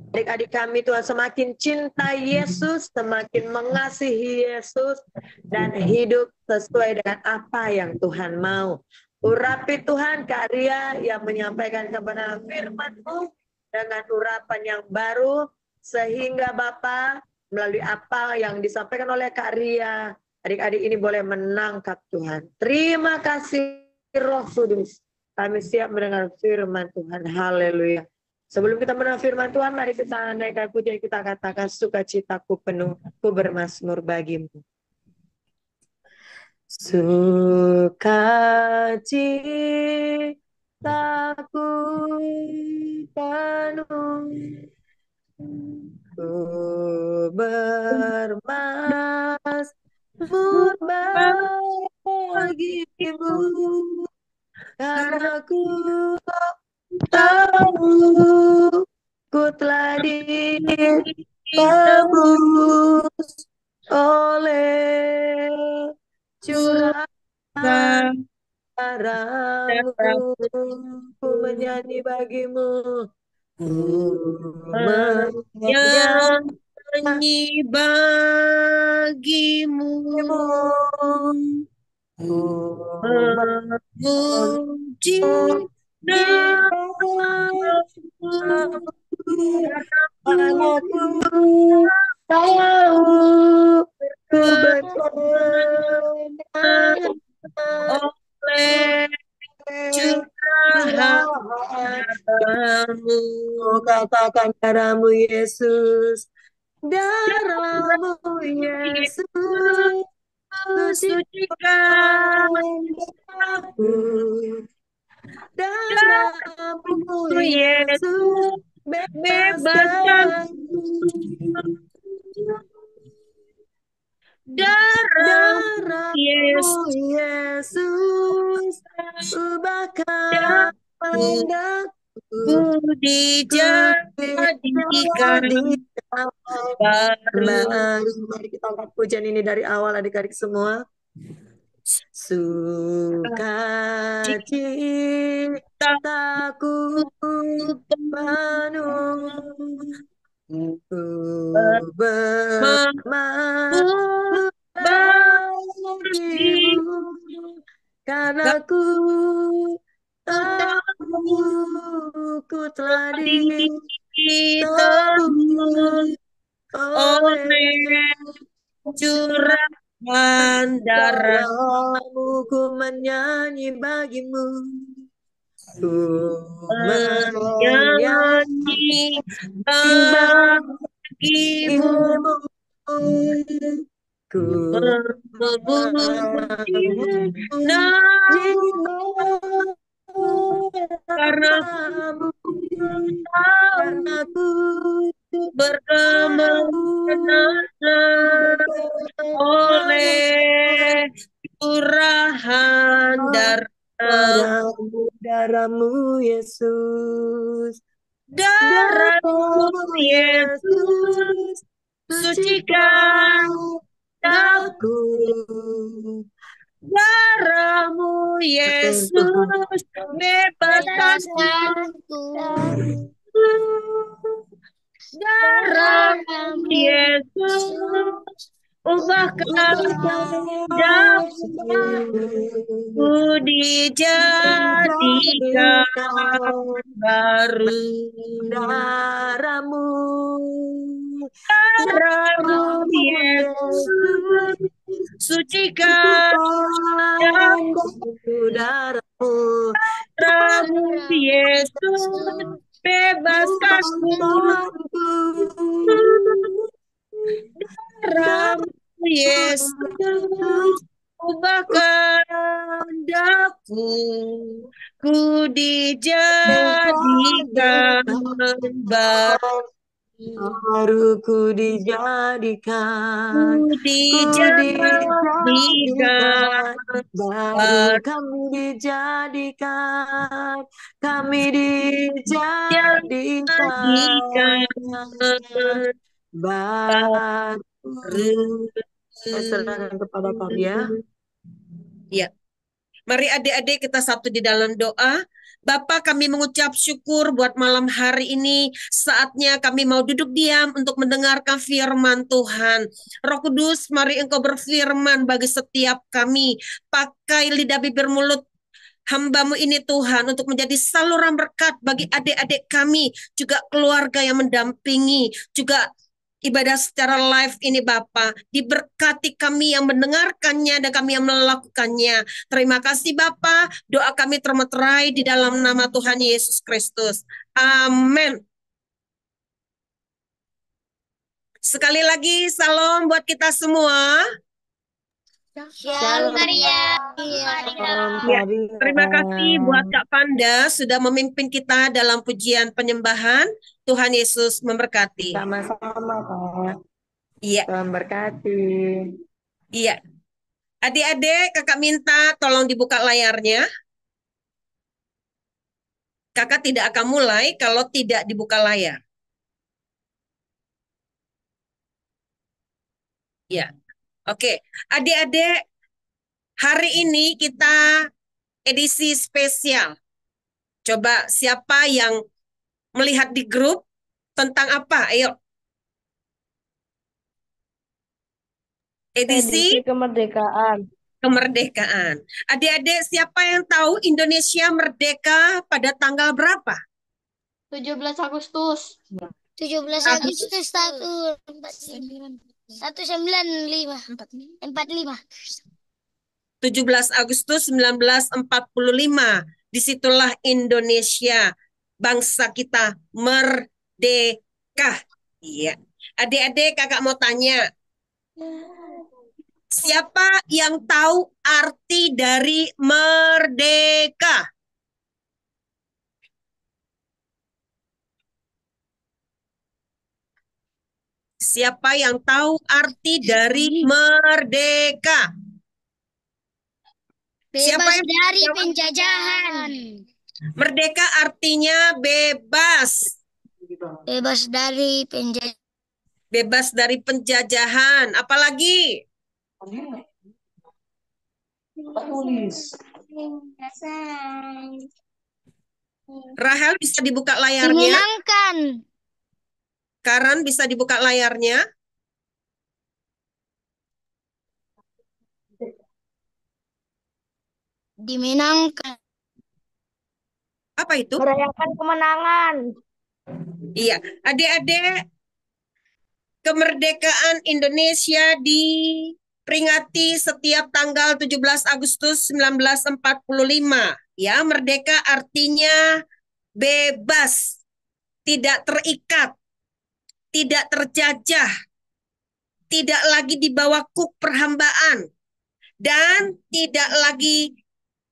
adik-adik kami Tuhan semakin cinta Yesus, semakin mengasihi Yesus, dan hidup sesuai dengan apa yang Tuhan mau. Urapi Tuhan karya yang menyampaikan kebenaran firman-Mu dengan urapan yang baru, sehingga Bapa melalui apa yang disampaikan oleh karya, adik-adik ini boleh menangkap Tuhan. Terima kasih Roh Kudus. Kami siap mendengar firman Tuhan. Haleluya. Sebelum kita mendengar firman Tuhan, mari kita naikkan pujian, kita katakan sukacitaku penuh, ku bermazmur bagimu. Sukacitaku penuh, ku bermazmur bagimu, karena ku tahu ku telah ditebus oleh curahan darah-Mu. Ku menyanyi bagimu, ku menyanyi bagimu, ku memuji namamu, aku tahu ku berkenan oleh curahan darah-Mu. Katakan darah-Mu Yesus, darah-Mu Yesus, sucikan aku. Darah-Mu Yesus, bebaskan. Darah Yesus, ubahkan ku dijadikan baru. Mari kita angkat pujian ini dari awal adik-adik semua. Sukacitaku penuh, ku bermanfaat bagimu, karena ku tahu ku telah ditebus oleh curahan darah darahmu. Ku menyanyi bagimu, ku menyanyi bagimu, bagimu, ku memuji menyanyi karena namamu, tahu karena ku berkemenangan oleh curahan darah darahmu Yesus, darahmu darahmu Yesus, Yesus, sucikan daku. darahmu Yesus, bebaskan darahmu Yesus, ubahkan dapurku dijadikan baru. Darahmu, Darahmu Yesus, sucikan darahmu, darahmu Yesus, bebaskan darahmu Yesus, ubahkan daku, ku dijadikan baru. Baruku dijadikan, Ku dijadikan baru kami dijadikan, kami dijadikan baru. Saya serahkan kepada kami ya. Ya. Mari adik-adik kita satu di dalam doa. Bapa, kami mengucap syukur buat malam hari ini. Saatnya kami mau duduk diam untuk mendengarkan firman Tuhan. Roh Kudus, mari Engkau berfirman bagi setiap kami. Pakai lidah bibir mulut hamba-Mu ini Tuhan untuk menjadi saluran berkat bagi adik-adik kami, juga keluarga yang mendampingi, juga ibadah secara live ini Bapa. Diberkati kami yang mendengarkannya dan kami yang melakukannya. Terima kasih Bapa. Doa kami termeterai di dalam nama Tuhan Yesus Kristus. Amin. Sekali lagi salam buat kita semua. Shalom Maria. Ya, terima kasih buat Kak Panda sudah memimpin kita dalam pujian penyembahan. Tuhan Yesus memberkati. Sama-sama Kak. Iya, Tuhan berkati. iya. Adik-adik, kakak minta tolong dibuka layarnya. Kakak tidak akan mulai kalau tidak dibuka layar. Ya, oke. Adik-adik, hari ini kita edisi spesial. Coba siapa yang melihat di grup tentang apa? Ayo. Edisi kemerdekaan. kemerdekaan. Adik-adik, siapa yang tahu Indonesia merdeka pada tanggal berapa? 17 Agustus. 17 Agustus 1945. 17 Agustus 1945. Disitulah Indonesia, bangsa kita merdeka. Iya. Adik-adik, kakak mau tanya. Siapa yang tahu arti dari merdeka? Siapa yang tahu arti dari merdeka? Siapa yang dari penjajahan. Merdeka artinya bebas. Bebas dari penjajahan. Bebas dari penjajahan. Apalagi? Tulis. Rahel bisa dibuka layarnya. Dimenangkan. Karan bisa dibuka layarnya. Dimenangkan. Apa itu? Merayakan kemenangan. Iya, adik-adik, kemerdekaan Indonesia diperingati setiap tanggal 17 Agustus 1945. Ya, merdeka artinya bebas, tidak terikat, tidak terjajah, tidak lagi di bawah kuk perhambaan, dan tidak lagi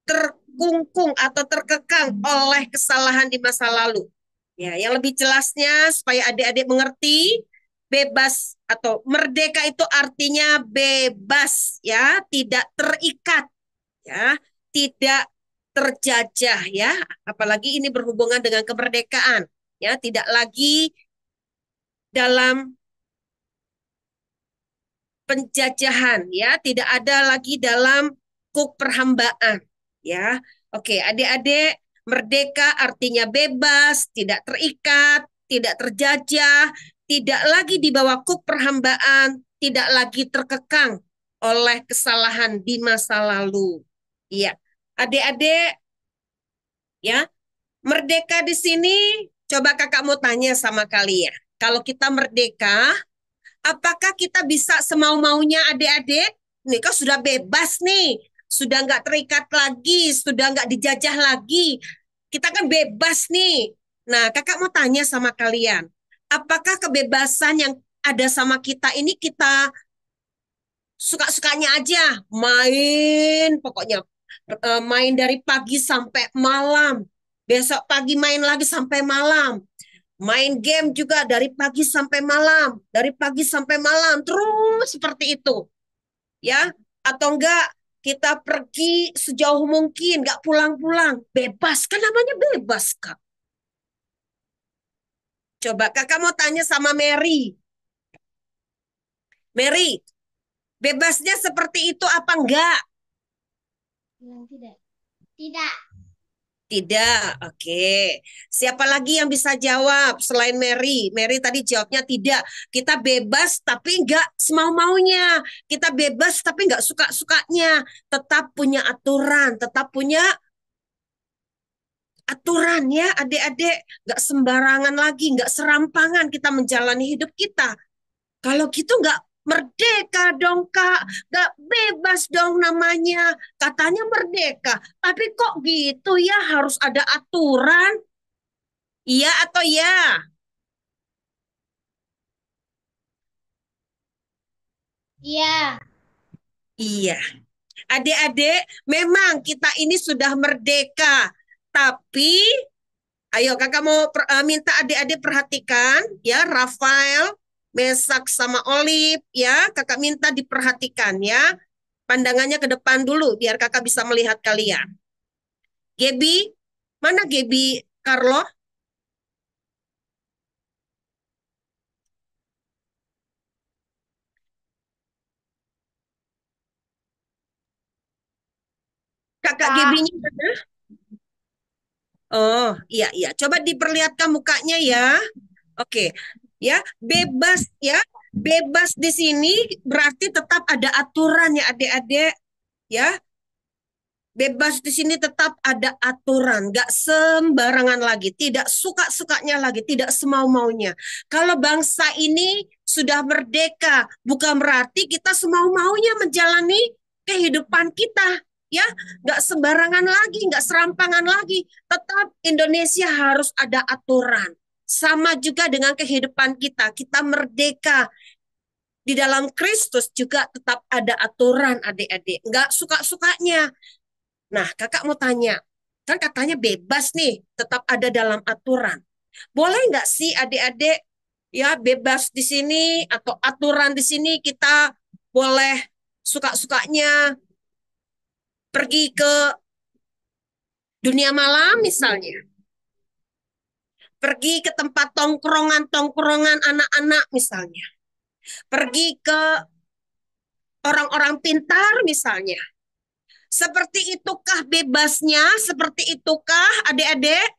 terkungkung atau terkekang oleh kesalahan di masa lalu. Ya, yang lebih jelasnya supaya adik-adik mengerti, bebas atau merdeka itu artinya bebas, ya, tidak terikat, ya, tidak terjajah, ya, apalagi ini berhubungan dengan kemerdekaan, ya, tidak lagi dalam penjajahan, ya, tidak ada lagi dalam kuk perhambaan, ya. Oke, adik-adik, merdeka artinya bebas, tidak terikat, tidak terjajah, tidak lagi di bawah kuk perhambaan, tidak lagi terkekang oleh kesalahan di masa lalu. Iya, adik-adik, ya, merdeka di sini, coba kakak mau tanya sama kalian. Kalau kita merdeka, apakah kita bisa semau-maunya adik-adik? Nih, kau sudah bebas nih. Sudah nggak terikat lagi, sudah nggak dijajah lagi. Kita kan bebas nih. Nah, kakak mau tanya sama kalian. Apakah kebebasan yang ada sama kita ini kita suka-sukanya aja? Main, pokoknya main dari pagi sampai malam. Besok pagi main lagi sampai malam. Main game juga dari pagi sampai malam, dari pagi sampai malam, terus seperti itu, ya? Atau enggak kita pergi sejauh mungkin, enggak pulang-pulang, bebas, kan namanya bebas, Kak. Coba kakak mau tanya sama Mary. Mary, bebasnya seperti itu apa enggak? Tidak. Tidak. Tidak, oke. Siapa lagi yang bisa jawab selain Mary? Mary tadi jawabnya tidak. Kita bebas tapi enggak semau-maunya. Kita bebas tapi enggak suka-sukanya. Tetap punya aturan, tetap punya aturan ya adik-adik. Enggak sembarangan lagi, enggak serampangan kita menjalani hidup kita. Kalau gitu enggak merdeka dong Kak, nggak bebas dong namanya. Katanya merdeka, tapi kok gitu ya harus ada aturan? Iya atau ya? Iya. Iya. Adik-adik, memang kita ini sudah merdeka. Tapi, ayo kakak mau minta adik-adik perhatikan ya, Rafael, Mesak sama Olive ya, kakak minta diperhatikan ya. Pandangannya ke depan dulu biar kakak bisa melihat kalian. Gebi, mana Gebi Carlo? Kakak Gebinya mana? Oh, iya iya. Coba diperlihatkan mukanya ya. Oke. Ya, bebas ya. Bebas di sini berarti tetap ada aturan ya adik-adik. Ya, bebas di sini tetap ada aturan, nggak sembarangan lagi, tidak suka-sukanya lagi, tidak semau-maunya. Kalau bangsa ini sudah merdeka, bukan berarti kita semau-maunya menjalani kehidupan kita, ya, nggak sembarangan lagi, nggak serampangan lagi. Tetap Indonesia harus ada aturan. Sama juga dengan kehidupan kita, kita merdeka. Di dalam Kristus juga tetap ada aturan adik-adik, nggak suka-sukanya. Nah, kakak mau tanya, kan katanya bebas nih, tetap ada dalam aturan. Boleh nggak sih adik-adik ya bebas di sini atau aturan di sini kita boleh suka-sukanya pergi ke dunia malam misalnya. Pergi ke tempat tongkrongan-tongkrongan anak-anak misalnya. Pergi ke orang-orang pintar misalnya. Seperti itukah bebasnya? Seperti itukah adik-adik?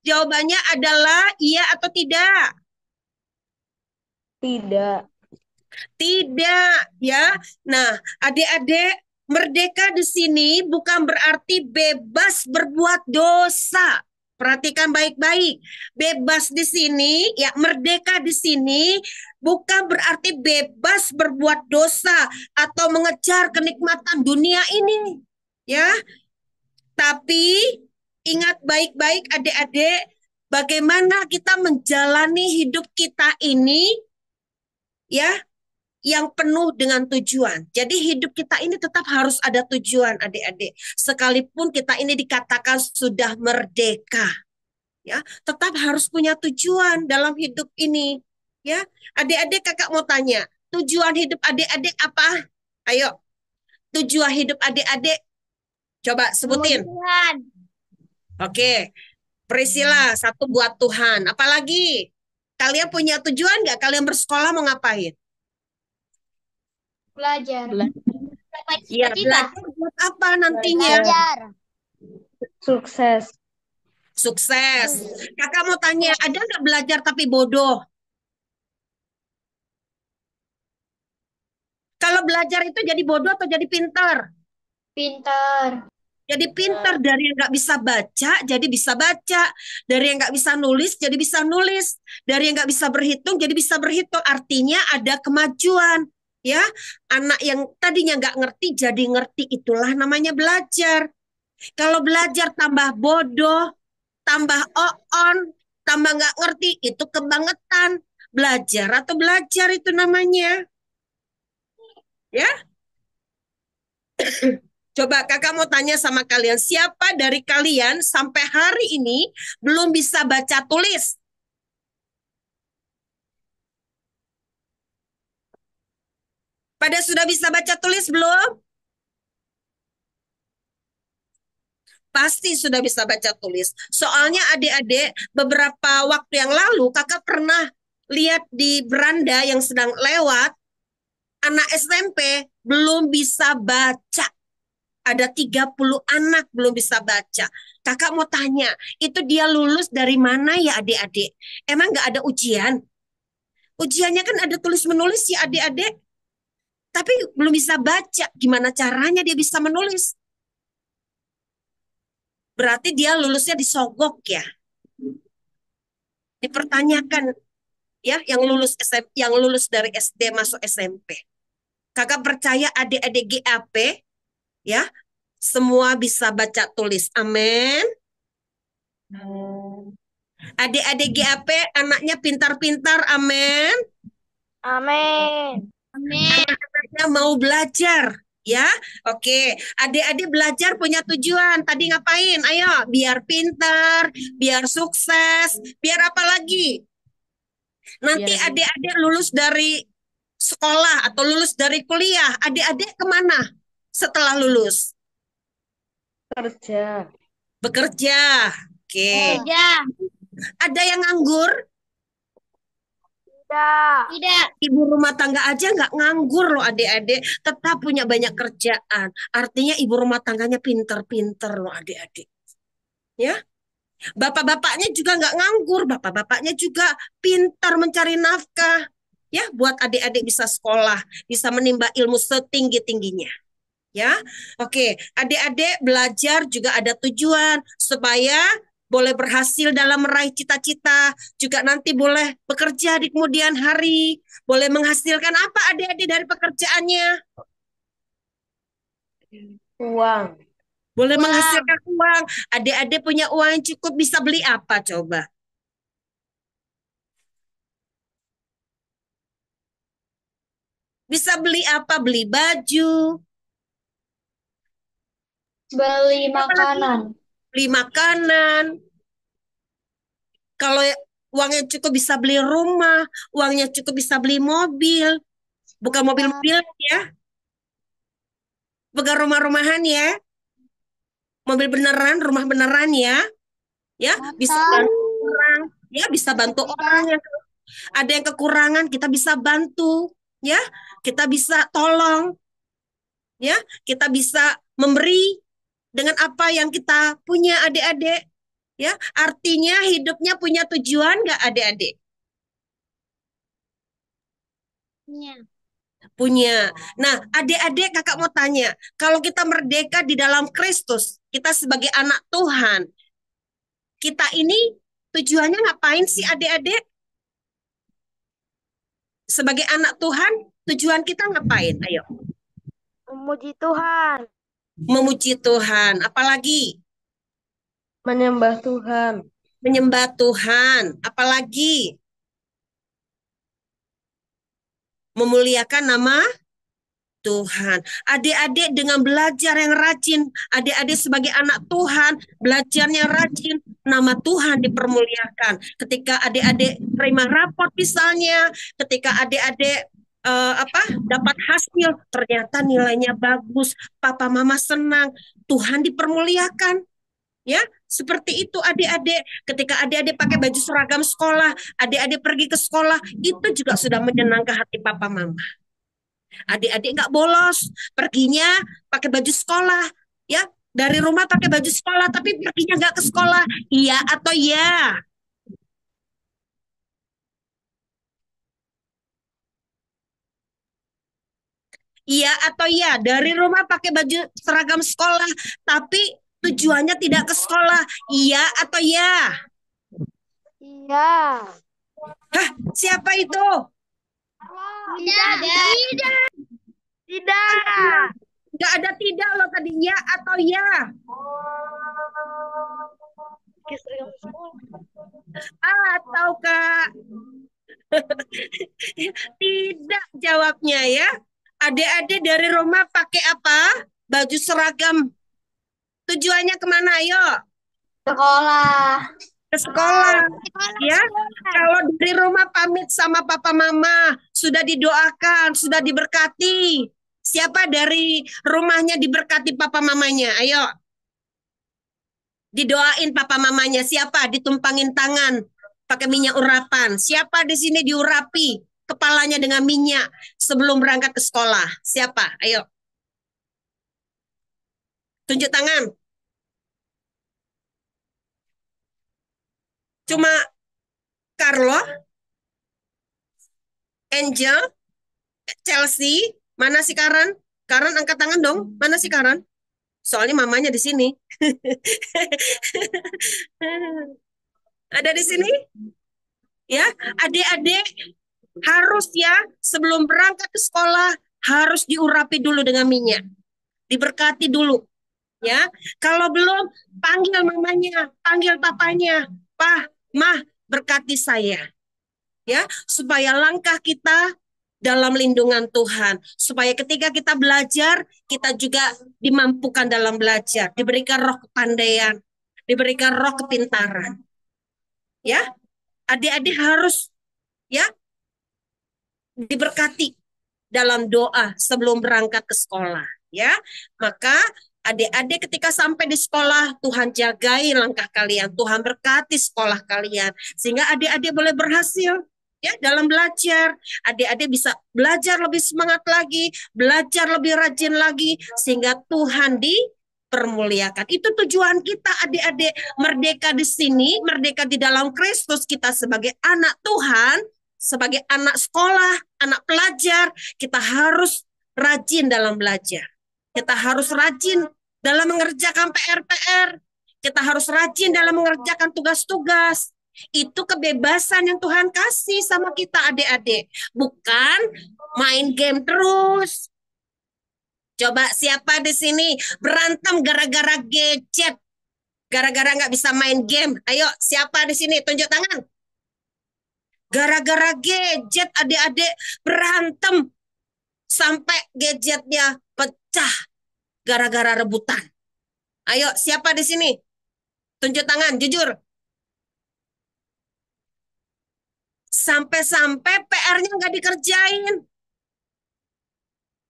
Jawabannya adalah iya atau tidak? Tidak. Tidak, ya. Nah, adik-adik, merdeka di sini bukan berarti bebas berbuat dosa. Perhatikan baik-baik. Bebas di sini, ya merdeka di sini bukan berarti bebas berbuat dosa atau mengejar kenikmatan dunia ini. Ya, tapi ingat baik-baik adik-adik, bagaimana kita menjalani hidup kita ini, ya, yang penuh dengan tujuan. Jadi hidup kita ini tetap harus ada tujuan, adik-adik. Sekalipun kita ini dikatakan sudah merdeka, ya, tetap harus punya tujuan dalam hidup ini, ya. Adik-adik, kakak mau tanya, tujuan hidup adik-adik apa? Ayo, tujuan hidup adik-adik, coba sebutin. Tuhan. Oke, Priscilla, satu buat Tuhan. Apalagi? Kalian punya tujuan nggak? Kalian bersekolah mau ngapain? Belajar. Iya, belajar buat apa nantinya? Belajar. Sukses. Sukses. Kakak mau tanya, ada nggak belajar tapi bodoh? Kalau belajar itu jadi bodoh atau jadi pintar? Pintar. Jadi pintar, dari yang nggak bisa baca jadi bisa baca, dari yang nggak bisa nulis jadi bisa nulis, dari yang nggak bisa berhitung jadi bisa berhitung. Artinya ada kemajuan, ya. Anak yang tadinya nggak ngerti jadi ngerti, itulah namanya belajar. Kalau belajar tambah bodoh, tambah on, tambah nggak ngerti, itu kebangetan. Belajar atau belajar itu namanya, ya. Coba kakak mau tanya sama kalian, siapa dari kalian sampai hari ini belum bisa baca tulis? Pada sudah bisa baca tulis belum? Pasti sudah bisa baca tulis. Soalnya adik-adik, beberapa waktu yang lalu kakak pernah lihat di beranda yang sedang lewat, anak SMP belum bisa baca. Ada 30 anak belum bisa baca. Kakak mau tanya, itu dia lulus dari mana ya adik-adik? Emang nggak ada ujian? Ujiannya kan ada tulis menulis ya adik-adik. Tapi belum bisa baca. Gimana caranya dia bisa menulis? Berarti dia lulusnya disogok ya. Dipertanyakan ya, yang lulus yang lulus dari SD masuk SMP. Kakak percaya adik-adik GAP ya, semua bisa baca tulis. Amin. Adik-adik GAP anaknya pintar-pintar. Amin. Amin. Amin. Anak-anaknya mau belajar. Ya, oke. Adik-adik belajar punya tujuan. Tadi ngapain? Ayo, biar pintar, biar sukses, biar apa lagi? Nanti adik-adik lulus dari sekolah atau lulus dari kuliah. Adik-adik kemana setelah lulus? Kerja. Bekerja. Oke. Kerja. Ada yang nganggur? Tidak. Ibu rumah tangga aja nggak nganggur loh adik-adik. Tetap punya banyak kerjaan. Artinya ibu rumah tangganya pinter-pinter loh adik-adik. Ya. Bapak-bapaknya juga nggak nganggur. Bapak-bapaknya juga pintar mencari nafkah. Ya, buat adik-adik bisa sekolah. Bisa menimba ilmu setinggi-tingginya. Ya, oke. Adik-adik belajar juga ada tujuan supaya boleh berhasil dalam meraih cita-cita, juga nanti boleh bekerja di kemudian hari, boleh menghasilkan apa adik-adik dari pekerjaannya? Uang. Boleh Uang. menghasilkan uang. Adik-adik punya uang yang cukup, bisa beli apa coba? Bisa beli apa? Beli baju, Beli makanan. beli makanan. Kalau uangnya cukup bisa beli rumah, uangnya cukup bisa beli mobil. Bukan mobil-mobil ya. Bukan rumah-rumahan ya. Mobil beneran, rumah beneran ya. Ya, bisa bantu orang, Ya, bisa bantu orang yang ada yang kekurangan, kita bisa bantu, ya. Kita bisa tolong, ya. Kita bisa memberi dengan apa yang kita punya adik-adik, ya. Artinya hidupnya punya tujuan nggak adik-adik? Punya. Nah, adik-adik kakak mau tanya, kalau kita merdeka di dalam Kristus, kita sebagai anak Tuhan, kita ini tujuannya ngapain sih adik-adik? Sebagai anak Tuhan, tujuan kita ngapain? Ayo. Memuji Tuhan. Memuji Tuhan. Apalagi? Menyembah Tuhan. Menyembah Tuhan. Apalagi? Memuliakan nama Tuhan. Adik-adik dengan belajar yang rajin, adik-adik sebagai anak Tuhan, belajarnya rajin, nama Tuhan dipermuliakan. Ketika adik-adik terima raport misalnya, ketika adik-adik dapat hasil, ternyata nilainya bagus, papa mama senang, Tuhan dipermuliakan. Ya, seperti itu adik-adik. Ketika adik-adik pakai baju seragam sekolah, adik-adik pergi ke sekolah, itu juga sudah menyenangkan hati papa mama. Adik-adik nggak bolos, perginya pakai baju sekolah, ya dari rumah pakai baju sekolah, tapi perginya nggak ke sekolah, iya atau ya? Iya atau ya? Dari rumah pakai baju seragam sekolah, tapi tujuannya tidak ke sekolah, iya atau ya? Iya. Hah, siapa itu? Tidak. Tidak. Nggak ada tidak loh tadi, ya atau ya? Atau Kak? Tidak jawabnya ya. Adik-adik dari rumah pakai apa? Baju seragam. Tujuannya kemana? Ayo. Sekolah. Ke sekolah. Ya. Kalau dari rumah pamit sama papa mama, sudah didoakan, sudah diberkati. Siapa dari rumahnya diberkati papa mamanya? Ayo. Didoain papa mamanya. Siapa? Ditumpangin tangan pakai minyak urapan. Siapa di sini diurapi kepalanya dengan minyak sebelum berangkat ke sekolah? Siapa? Ayo. Tunjuk tangan. Cuma Carlo, Angel, Chelsea, mana si Karen? Karen angkat tangan dong. Mana si Karen? Soalnya mamanya di sini. Ada di sini? Ya, adik-adik harus ya sebelum berangkat ke sekolah harus diurapi dulu dengan minyak. Diberkati dulu. Ya, kalau belum panggil mamanya, panggil papanya. Pak, Mah, berkati saya. Ya, supaya langkah kita dalam lindungan Tuhan, supaya ketika kita belajar, kita juga dimampukan dalam belajar, diberikan roh kepandaian, diberikan roh kepintaran. Ya, adik-adik harus ya diberkati dalam doa sebelum berangkat ke sekolah. Ya, maka adik-adik ketika sampai di sekolah, Tuhan jagai langkah kalian, Tuhan berkati sekolah kalian, sehingga adik-adik boleh berhasil ya dalam belajar. Adik-adik bisa belajar lebih semangat lagi, belajar lebih rajin lagi, sehingga Tuhan dipermuliakan. Itu tujuan kita adik-adik, merdeka di sini, merdeka di dalam Kristus, kita sebagai anak Tuhan, sebagai anak sekolah, anak pelajar, kita harus rajin dalam belajar. Kita harus rajin dalam mengerjakan PR-PR. Kita harus rajin dalam mengerjakan tugas-tugas. Itu kebebasan yang Tuhan kasih sama kita adik-adik. Bukan main game terus. Coba siapa di sini berantem gara-gara gadget. Gara-gara nggak bisa main game. Ayo siapa di sini tunjuk tangan. Gara-gara gadget adik-adik berantem. Sampai gadgetnya pecah gara-gara rebutan. Ayo, siapa di sini? Tunjuk tangan, jujur. Sampai-sampai PR-nya nggak dikerjain.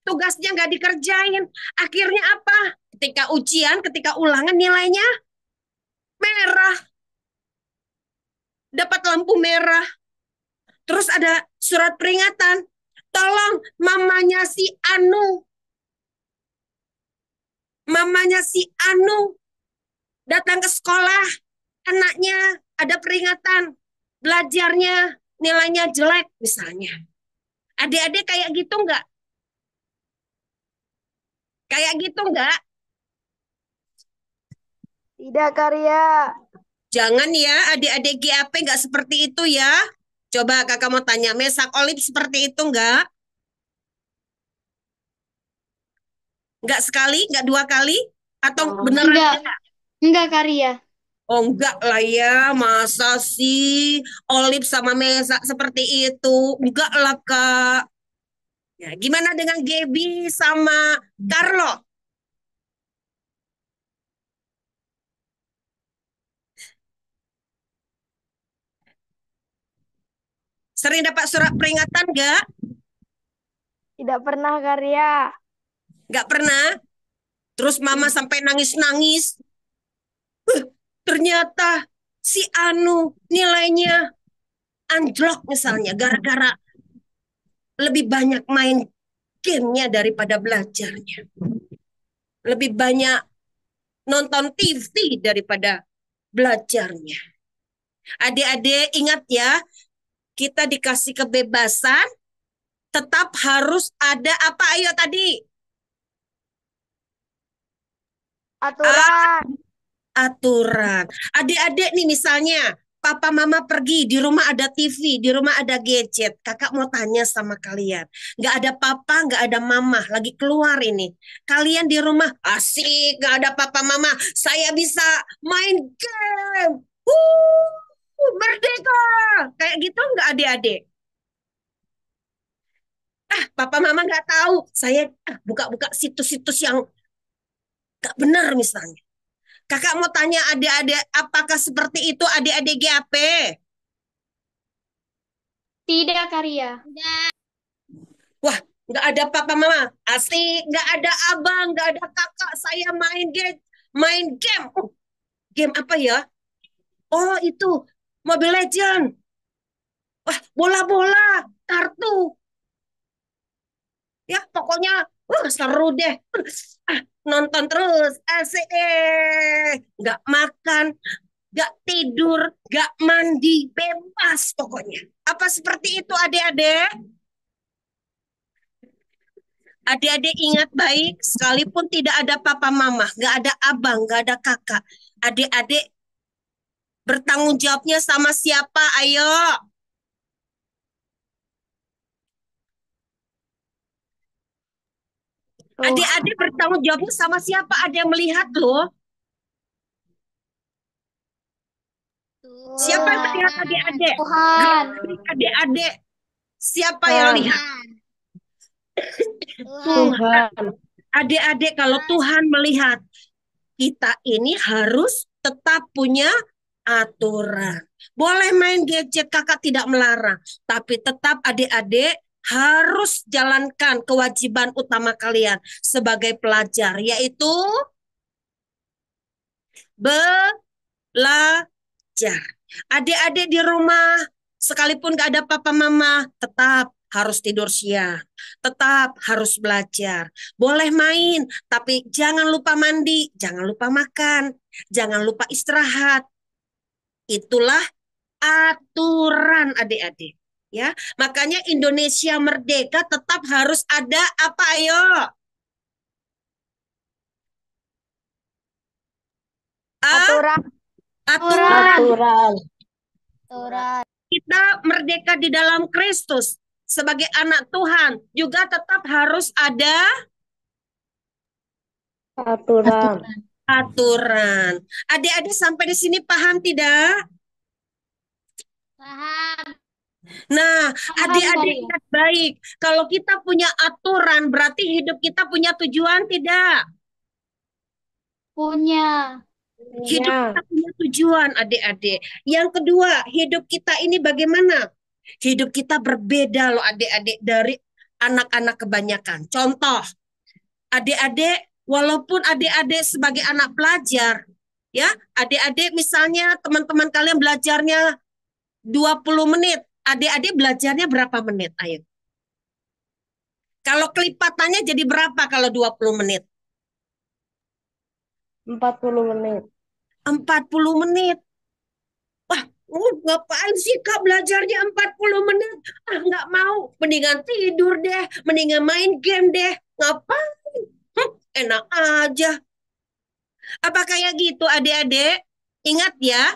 Tugasnya nggak dikerjain. Akhirnya apa? Ketika ujian, ketika ulangan nilainya merah. dapat lampu merah. Terus ada surat peringatan. Tolong mamanya si Anu datang ke sekolah. Anaknya ada peringatan. Belajarnya nilainya jelek misalnya. Adik-adik kayak gitu enggak? Kayak gitu enggak? Tidak, Karya. Jangan ya, adik-adik GAP nggak seperti itu ya. Coba kakak mau tanya, Mesak Olip seperti itu nggak? Nggak sekali, nggak dua kali? Atau beneran? Enggak. Enggak, Karya. Oh enggak lah ya, masa sih Olip sama Mesak seperti itu? Enggak lah Kak. Ya, gimana dengan Gaby sama Carlo? Sering dapat surat peringatan nggak? Tidak pernah, Karya. Nggak pernah. Terus mama sampai nangis-nangis. Ternyata si Anu nilainya anjlok misalnya gara-gara lebih banyak main gamenya daripada belajarnya. Lebih banyak nonton TV daripada belajarnya. Adik-adik ingat ya, kita dikasih kebebasan, tetap harus ada apa? Ayo tadi. Aturan. Aturan. Adik-adik nih misalnya, papa mama pergi, di rumah ada TV, di rumah ada gadget. Kakak mau tanya sama kalian. Nggak ada papa, nggak ada mama, lagi keluar ini. Kalian di rumah, asik, nggak ada papa mama. Saya bisa main game. Merdeka. Kayak gitu nggak adik-adik? Papa mama nggak tahu. Saya buka-buka situs-situs yang nggak benar misalnya. Kakak mau tanya adik-adik, apakah seperti itu adik-adik GAP? Tidak, Karya. Wah, nggak ada papa mama. Asik, nggak ada abang, nggak ada kakak. Saya main game. Game apa ya? Oh, itu Mobile Legend. Wah, bola-bola, kartu. Ya, pokoknya seru deh. Nonton terus, asik deh. Nggak makan, nggak tidur, nggak mandi, bebas pokoknya. Apa seperti itu adik-adik? Adik-adik ingat baik, sekalipun tidak ada papa mama, nggak ada abang, nggak ada kakak. Adik-adik bertanggung jawabnya sama siapa? Ayo. Adik-adik bertanggung jawabnya sama siapa? Ada yang melihat loh. Siapa yang melihat adik-adik? Tuhan. Adik-adik, siapa yang lihat? Tuhan. Adik-adik, kalau Tuhan melihat, kita ini harus tetap punya aturan. Boleh main gadget, kakak tidak melarang. Tapi tetap adik-adik harus jalankan kewajiban utama kalian sebagai pelajar, yaitu belajar. Adik-adik di rumah, sekalipun gak ada papa mama, tetap harus tidur siang, tetap harus belajar. Boleh main, tapi jangan lupa mandi, jangan lupa makan, jangan lupa istirahat. Itulah aturan adik-adik. Ya, makanya Indonesia merdeka tetap harus ada apa? Ayo. Aturan. Aturan. Aturan. Kita merdeka di dalam Kristus sebagai anak Tuhan juga tetap harus ada aturan. Adik-adik sampai di sini paham tidak? Paham. Nah, adik-adik ingat baik, kalau kita punya aturan berarti hidup kita punya tujuan tidak? Punya. Hidup kita punya tujuan, adik-adik. Yang kedua, hidup kita ini bagaimana? Hidup kita berbeda loh adik-adik dari anak-anak kebanyakan. Contoh, adik-adik, walaupun adik-adik sebagai anak pelajar, ya, adik-adik misalnya teman-teman kalian belajarnya 20 menit. Adik-adik belajarnya berapa menit? Ayo. Kalau kelipatannya jadi berapa kalau 20 menit? 40 menit. 40 menit. Wah, ngapain sih Kak belajarnya 40 menit? Ah, nggak mau. Mendingan tidur deh. Mendingan main game deh. Ngapain? Enak aja. Apa kayak gitu adik-adik? Ingat ya,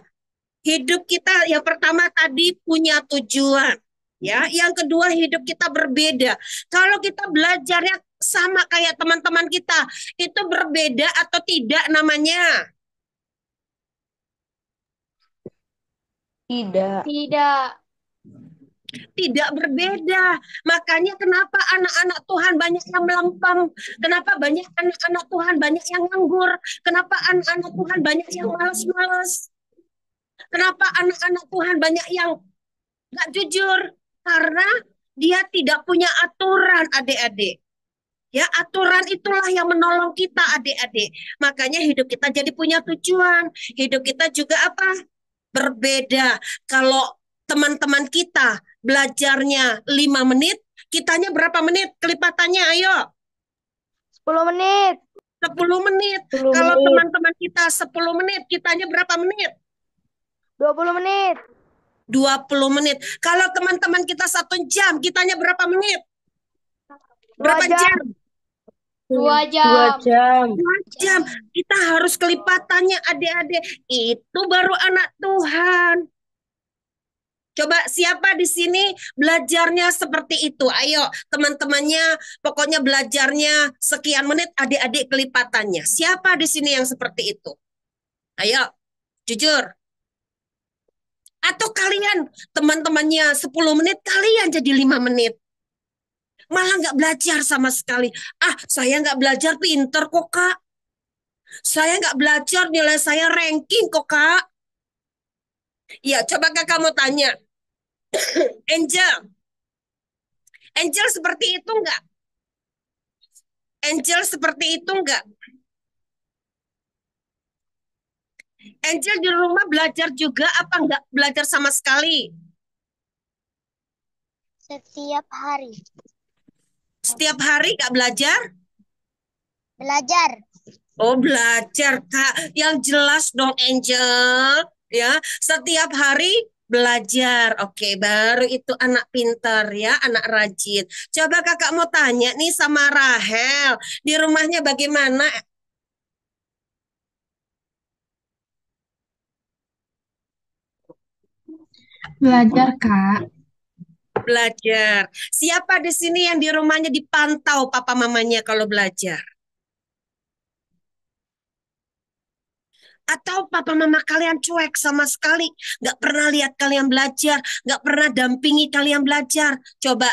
hidup kita yang pertama tadi punya tujuan. Ya, yang kedua hidup kita berbeda. Kalau kita belajarnya sama kayak teman-teman kita, itu berbeda atau tidak namanya? Tidak. Tidak. Tidak berbeda. Makanya kenapa anak-anak Tuhan banyak yang melempem? Kenapa banyak anak-anak Tuhan banyak yang nganggur? Kenapa anak-anak Tuhan banyak yang malas-malas? Kenapa anak-anak Tuhan banyak yang gak jujur? Karena dia tidak punya aturan, adik-adik. Ya, aturan itulah yang menolong kita, adik-adik. Makanya hidup kita jadi punya tujuan. Hidup kita juga apa? Berbeda. Kalau teman-teman kita belajarnya 5 menit, kitanya berapa menit kelipatannya? Ayo. 10 menit. 10 menit. 10 Kalau menit. teman-teman kita 10 menit, kitanya berapa menit? 20 menit. 20 menit. Kalau teman-teman kita 1 jam, kitanya berapa menit? Berapa 2 jam. jam? 2 jam. 2 jam. 2 jam. Kita harus kelipatannya, adik-adik. Itu baru anak Tuhan. Coba siapa di sini belajarnya seperti itu? Ayo, teman-temannya pokoknya belajarnya sekian menit, adik-adik kelipatannya. Siapa di sini yang seperti itu? Ayo, jujur. Atau kalian teman-temannya 10 menit, kalian jadi 5 menit. Malah nggak belajar sama sekali. Ah, saya nggak belajar pinter kok, Kak. Saya nggak belajar, nilai saya ranking kok, Kak. Ya, coba Kakak mau tanya. Angel. Angel seperti itu enggak? Angel seperti itu enggak? Angel di rumah belajar juga apa enggak belajar sama sekali? Setiap hari. Setiap hari enggak belajar? Belajar. Oh, belajar, Kak. Yang jelas dong, Angel. Ya, setiap hari belajar. Oke, baru itu anak pintar ya, anak rajin. Coba Kakak mau tanya nih sama Rahel. Di rumahnya bagaimana? Belajar, Kak. Belajar. Siapa di sini yang di rumahnya dipantau papa mamanya kalau belajar? Atau papa mama kalian cuek sama sekali, nggak pernah lihat kalian belajar, nggak pernah dampingi kalian belajar. Coba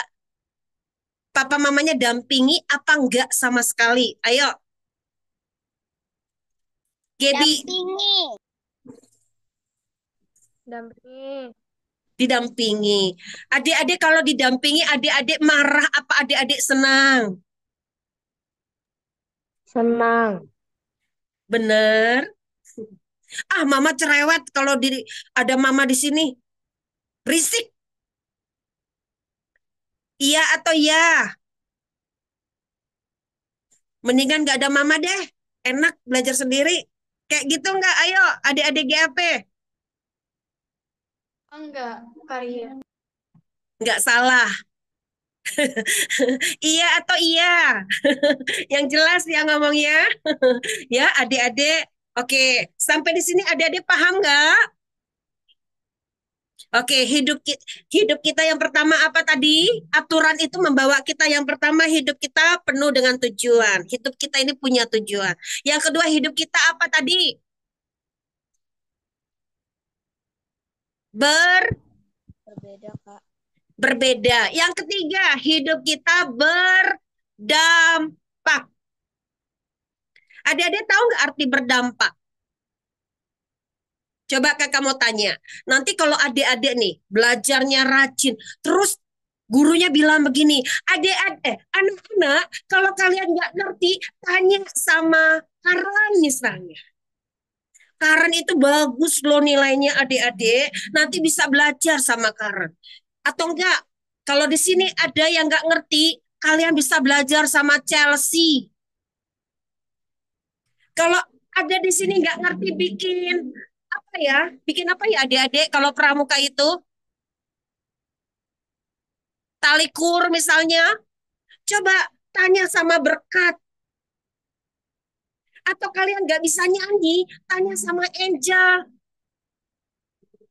papa mamanya dampingi apa enggak sama sekali? Ayo, Gaby, Dampingi. Dampingi. didampingi. Adik-adik kalau didampingi, adik-adik marah apa adik-adik senang? Senang. Bener? Ah, mama cerewet kalau ada mama di sini. Risik. Iya atau iya? Mendingan nggak ada mama deh. Enak belajar sendiri. Kayak gitu nggak? Ayo, adik-adik GAP. Enggak, Karya. Nggak salah. Iya atau iya? Yang jelas ya ngomongnya. Ya, adik-adik. Oke, sampai di sini adik-adik paham nggak? Oke, hidup kita yang pertama apa tadi? Aturan itu membawa kita yang pertama hidup kita penuh dengan tujuan. Hidup kita ini punya tujuan. Yang kedua hidup kita apa tadi? Berbeda, Kak. Berbeda. Yang ketiga, hidup kita berdampak. Adik-adik tahu nggak arti berdampak? Coba kakak mau tanya. Nanti kalau adik-adik nih belajarnya rajin, terus gurunya bilang begini, adik-adik, anak-anak, kalau kalian nggak ngerti, tanya sama Karan misalnya. Karen itu bagus loh nilainya adik-adik. Nanti bisa belajar sama Karen. Atau enggak, kalau di sini ada yang enggak ngerti, kalian bisa belajar sama Chelsea. Kalau ada di sini nggak ngerti bikin apa ya? Bikin apa ya adik-adik kalau pramuka itu? Tali kur misalnya. Coba tanya sama Berkat. Atau kalian nggak bisa nyanyi, tanya sama Angel.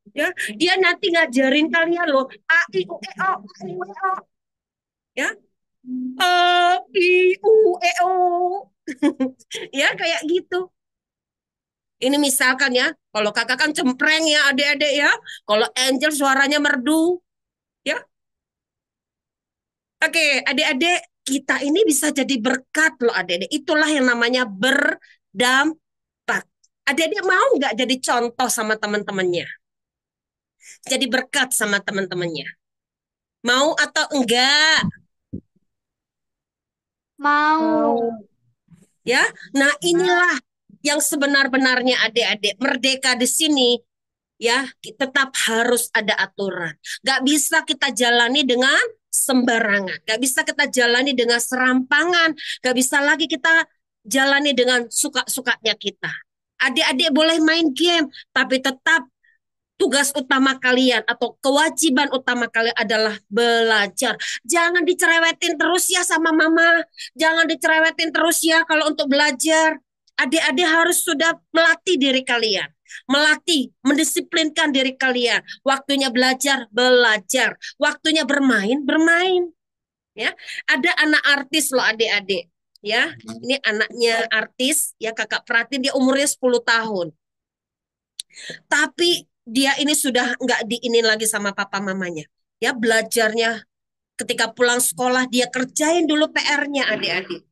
Ya, dia nanti ngajarin kalian loh. A, I, U, E, O, A, I, U, E, O. Ya. A, I, U, E, O. Ya, kayak gitu. Ini misalkan ya, kalau kakak kan cempreng ya adik-adik ya. Kalau Angel suaranya merdu. Ya. Oke, adik-adik, kita ini bisa jadi berkat loh adik-adik. Itulah yang namanya berdampak. Adik-adik mau nggak jadi contoh sama teman-temannya? Jadi berkat sama teman-temannya? Mau atau enggak? Mau. Ya, nah inilah yang sebenar-benarnya adik-adik. Merdeka di sini ya tetap harus ada aturan. Gak bisa kita jalani dengan sembarangan. Gak bisa kita jalani dengan serampangan. Gak bisa lagi kita jalani dengan suka-sukanya kita. Adik-adik boleh main game, tapi tetap tugas utama kalian atau kewajiban utama kalian adalah belajar. Jangan dicerewetin terus ya sama mama. Jangan dicerewetin terus ya kalau untuk belajar. Adik-adik harus sudah melatih diri kalian. Melatih, mendisiplinkan diri kalian. Waktunya belajar, belajar. Waktunya bermain, bermain. Ya, ada anak artis loh adik-adik. Ya, ini anaknya artis. Ya, kakak perhatiin dia umurnya 10 tahun. Tapi dia ini sudah nggak diinin lagi sama papa mamanya. Ya, belajarnya ketika pulang sekolah dia kerjain dulu PR-nya adik-adik.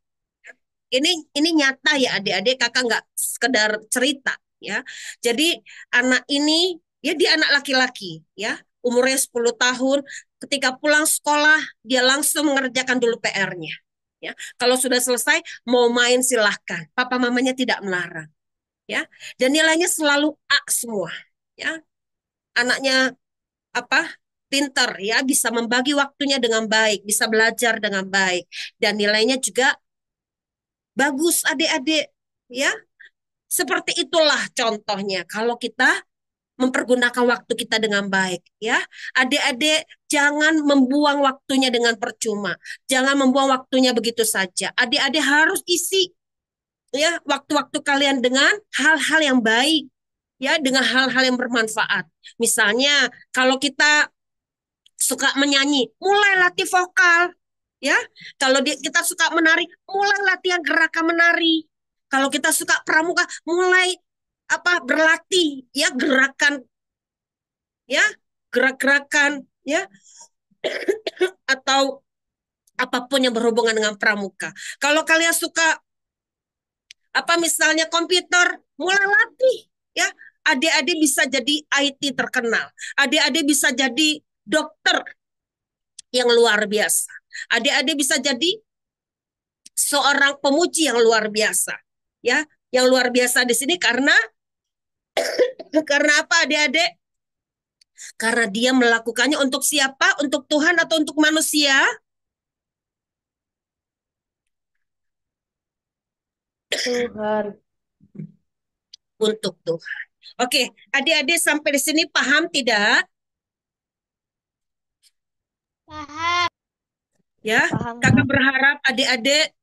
Ini nyata ya adik-adik, kakak nggak sekedar cerita ya. Jadi anak ini ya dia anak laki-laki ya, umurnya 10 tahun, ketika pulang sekolah dia langsung mengerjakan dulu PR-nya. Ya, kalau sudah selesai mau main silahkan, papa mamanya tidak melarang. Ya, dan nilainya selalu A semua. Ya, anaknya apa? Pinter ya, bisa membagi waktunya dengan baik, bisa belajar dengan baik, dan nilainya juga bagus adik-adik ya. Seperti itulah contohnya kalau kita mempergunakan waktu kita dengan baik ya. Adik-adik jangan membuang waktunya dengan percuma. Jangan membuang waktunya begitu saja. Adik-adik harus isi ya waktu-waktu kalian dengan hal-hal yang baik ya, dengan hal-hal yang bermanfaat. Misalnya kalau kita suka menyanyi, mulai latih vokal. Ya, kalau kita suka menari, mulai latihan gerakan menari. Kalau kita suka pramuka, mulai berlatih ya gerakan ya, gerak-gerakan ya atau apapun yang berhubungan dengan pramuka. Kalau kalian suka misalnya komputer, mulai latih ya. Adik-adik bisa jadi IT terkenal. Adik-adik bisa jadi dokter yang luar biasa. Adik-adik bisa jadi seorang pemuji yang luar biasa. Ya, yang luar biasa di sini karena apa adik-adik? Karena dia melakukannya untuk siapa? Untuk Tuhan atau untuk manusia? Tuhan. Untuk Tuhan. Oke, adik-adik sampai di sini paham tidak? Paham. Ya, Paham. kakak berharap adik-adik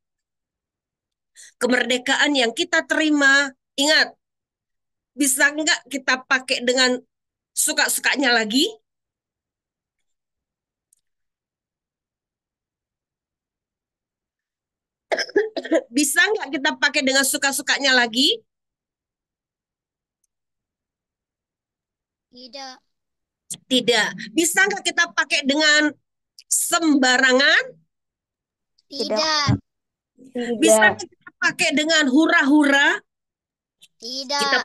kemerdekaan yang kita terima, ingat, bisa enggak kita pakai dengan suka-sukanya lagi? Bisa enggak kita pakai dengan suka-sukanya lagi? Tidak. Tidak. Bisa enggak kita pakai dengan sembarangan? Tidak. Bisa enggak kita pakai dengan hura-hura? Tidak. Kita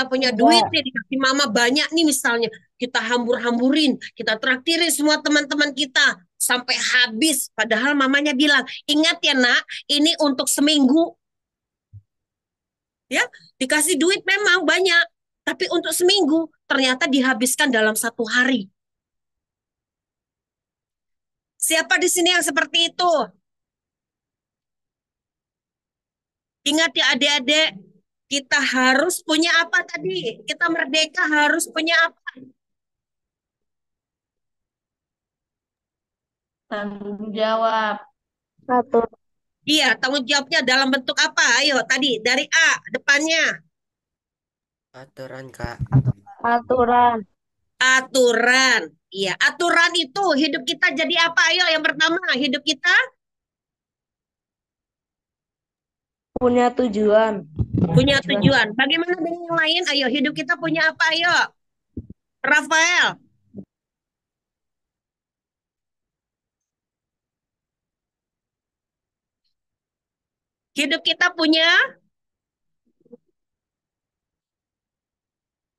punya duit nih, dikasih mama banyak nih misalnya. Kita hambur-hamburin, kita traktirin semua teman-teman kita sampai habis. Padahal mamanya bilang, ingat ya nak, ini untuk seminggu. Ya, dikasih duit memang banyak, tapi untuk seminggu ternyata dihabiskan dalam 1 hari. Siapa di sini yang seperti itu? Ingat ya adik-adik, kita harus punya apa tadi? Kita merdeka harus punya apa? Tanggung jawab. Atur. Iya, tanggung jawabnya dalam bentuk apa? Ayo, tadi dari A, depannya. Aturan, Kak. Aturan. Aturan. Iya, aturan itu hidup kita jadi apa? Ayo, yang pertama, hidup kita Punya tujuan. punya tujuan. Bagaimana dengan yang lain? Ayo, hidup kita punya apa? Ayo, Rafael. Hidup kita punya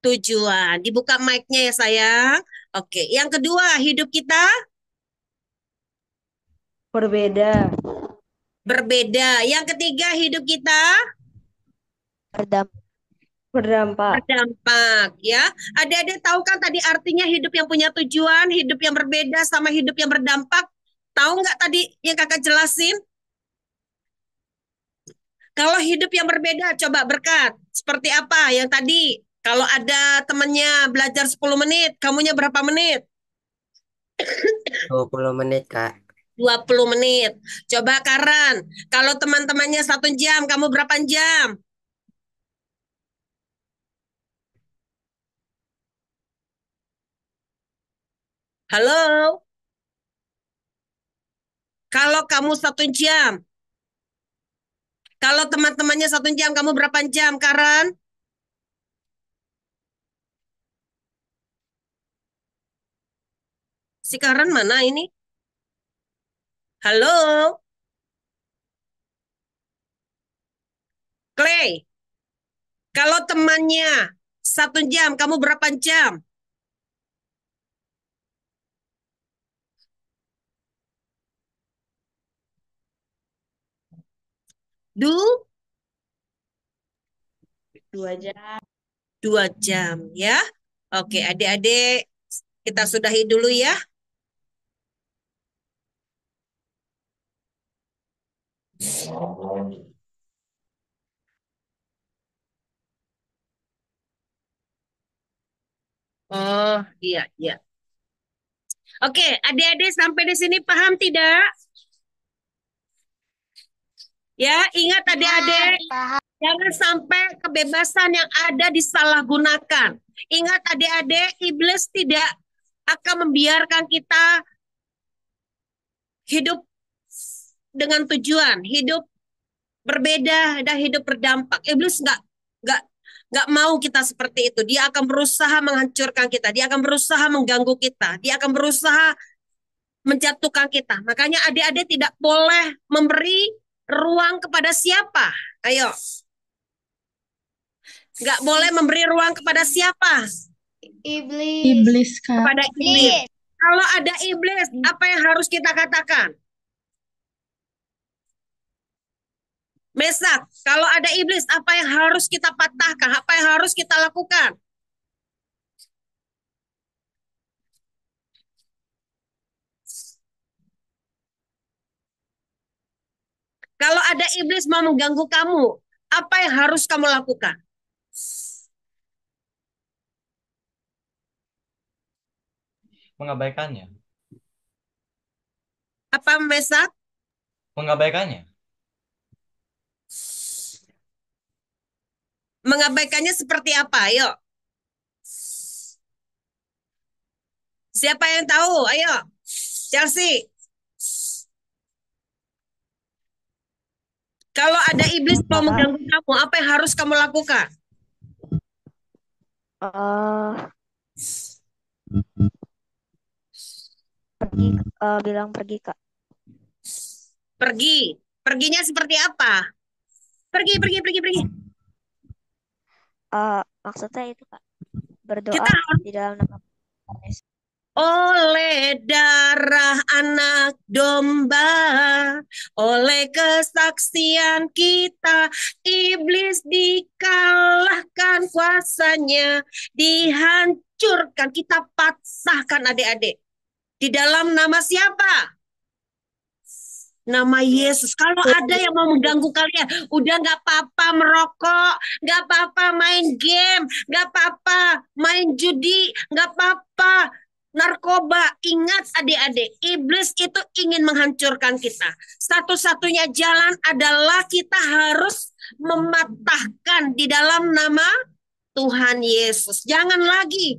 tujuan. Dibuka mic-nya ya sayang. Oke, yang kedua, hidup kita Berbeda. berbeda. Yang ketiga, hidup kita Berdampak. berdampak. Ya, adik-adik tahu kan tadi artinya hidup yang punya tujuan, hidup yang berbeda sama hidup yang berdampak? Tahu nggak tadi yang kakak jelasin? Kalau hidup yang berbeda, coba berkat. Seperti apa yang tadi? Kalau ada temannya belajar 10 menit, kamunya berapa menit? 20 menit, Kak. 20 menit. Coba Karan, kalau teman-temannya 1 jam, kamu berapa jam? Halo? Kalau kamu 1 jam, kalau teman-temannya 1 jam, kamu berapa jam, Karan? Si Karan mana ini? Halo? Clay, kalau temannya 1 jam, kamu berapa jam? Du? 2 jam. 2 jam, ya. Oke, adik-adik, kita sudahi dulu ya. Oh, iya, iya. Oke, adik-adik sampai di sini paham tidak? Ya, ingat adik-adik, jangan sampai kebebasan yang ada disalahgunakan. Ingat adik-adik, iblis tidak akan membiarkan kita hidup dengan tujuan, hidup berbeda dan hidup berdampak. Iblis nggak nggak mau kita seperti itu. Dia akan berusaha menghancurkan kita. Dia akan berusaha mengganggu kita. Dia akan berusaha menjatuhkan kita. Makanya adik-adik tidak boleh memberi ruang kepada siapa. Ayo. Nggak boleh memberi ruang kepada siapa? Iblis, Kak. Kepada iblis. Kalau ada iblis, apa yang harus kita katakan? Mesak, kalau ada iblis, apa yang harus kita patahkan? Apa yang harus kita lakukan? Kalau ada iblis mau mengganggu kamu, apa yang harus kamu lakukan? Mengabaikannya. Apa Mesak? Mengabaikannya. Mengabaikannya seperti apa? Ayo. Siapa yang tahu? Ayo. Chelsea. Kalau ada iblis mau mengganggu kamu, apa yang harus kamu lakukan? Bilang pergi, Kak. Pergi. Perginya seperti apa? Pergi. Maksudnya itu, Kak. Berdoa Kita harus di dalam nama Yesus. oleh darah anak domba, oleh kesaksian kita, iblis dikalahkan kuasanya, dihancurkan, kita patahkan adik-adik. Di dalam nama siapa? Nama Yesus. Kalau ada yang mau mengganggu kalian, udah nggak apa-apa merokok, nggak apa-apa main game, nggak apa-apa main judi, nggak apa-apa narkoba. Ingat adik-adik, iblis itu ingin menghancurkan kita. Satu-satunya jalan adalah kita harus mematahkan di dalam nama Tuhan Yesus. Jangan lagi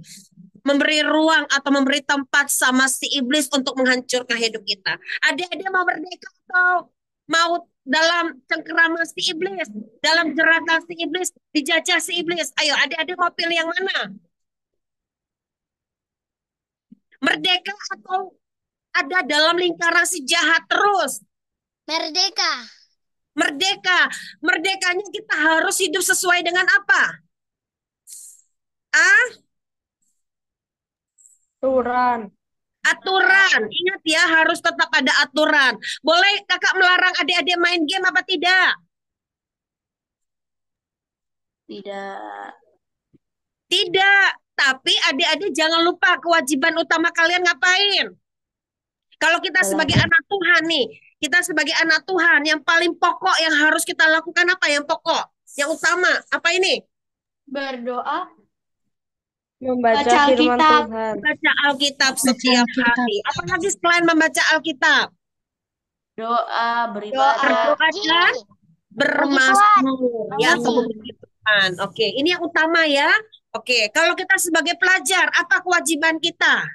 memberi ruang atau memberi tempat sama si iblis untuk menghancurkan hidup kita. Adik-adik mau merdeka atau mau dalam cengkeraman si iblis, dalam jeratan si iblis, dijajah si iblis? Ayo adik-adik mau pilih yang mana? Merdeka atau ada dalam lingkaran si jahat terus? Merdeka. Merdeka. Merdekanya kita harus hidup sesuai dengan apa? Aturan. Aturan. Ingat ya, harus tetap ada aturan. Boleh kakak melarang adik-adik main game apa tidak? Tidak. Tidak. Tapi adik-adik jangan lupa kewajiban utama kalian ngapain? Kalau kita sebagai anak Tuhan nih, kita sebagai anak Tuhan, yang paling pokok yang harus kita lakukan apa? Yang pokok, yang utama, apa ini? Berdoa. Membaca Baca firman Alkitab. Tuhan. Baca Alkitab setiap hari. Apalagi selain membaca Alkitab? Doa, beribadah. Berdoa dan bermasmur. Ya, memuji Tuhan. Oke, ini yang utama ya. Oke, kalau kita sebagai pelajar, apa kewajiban kita?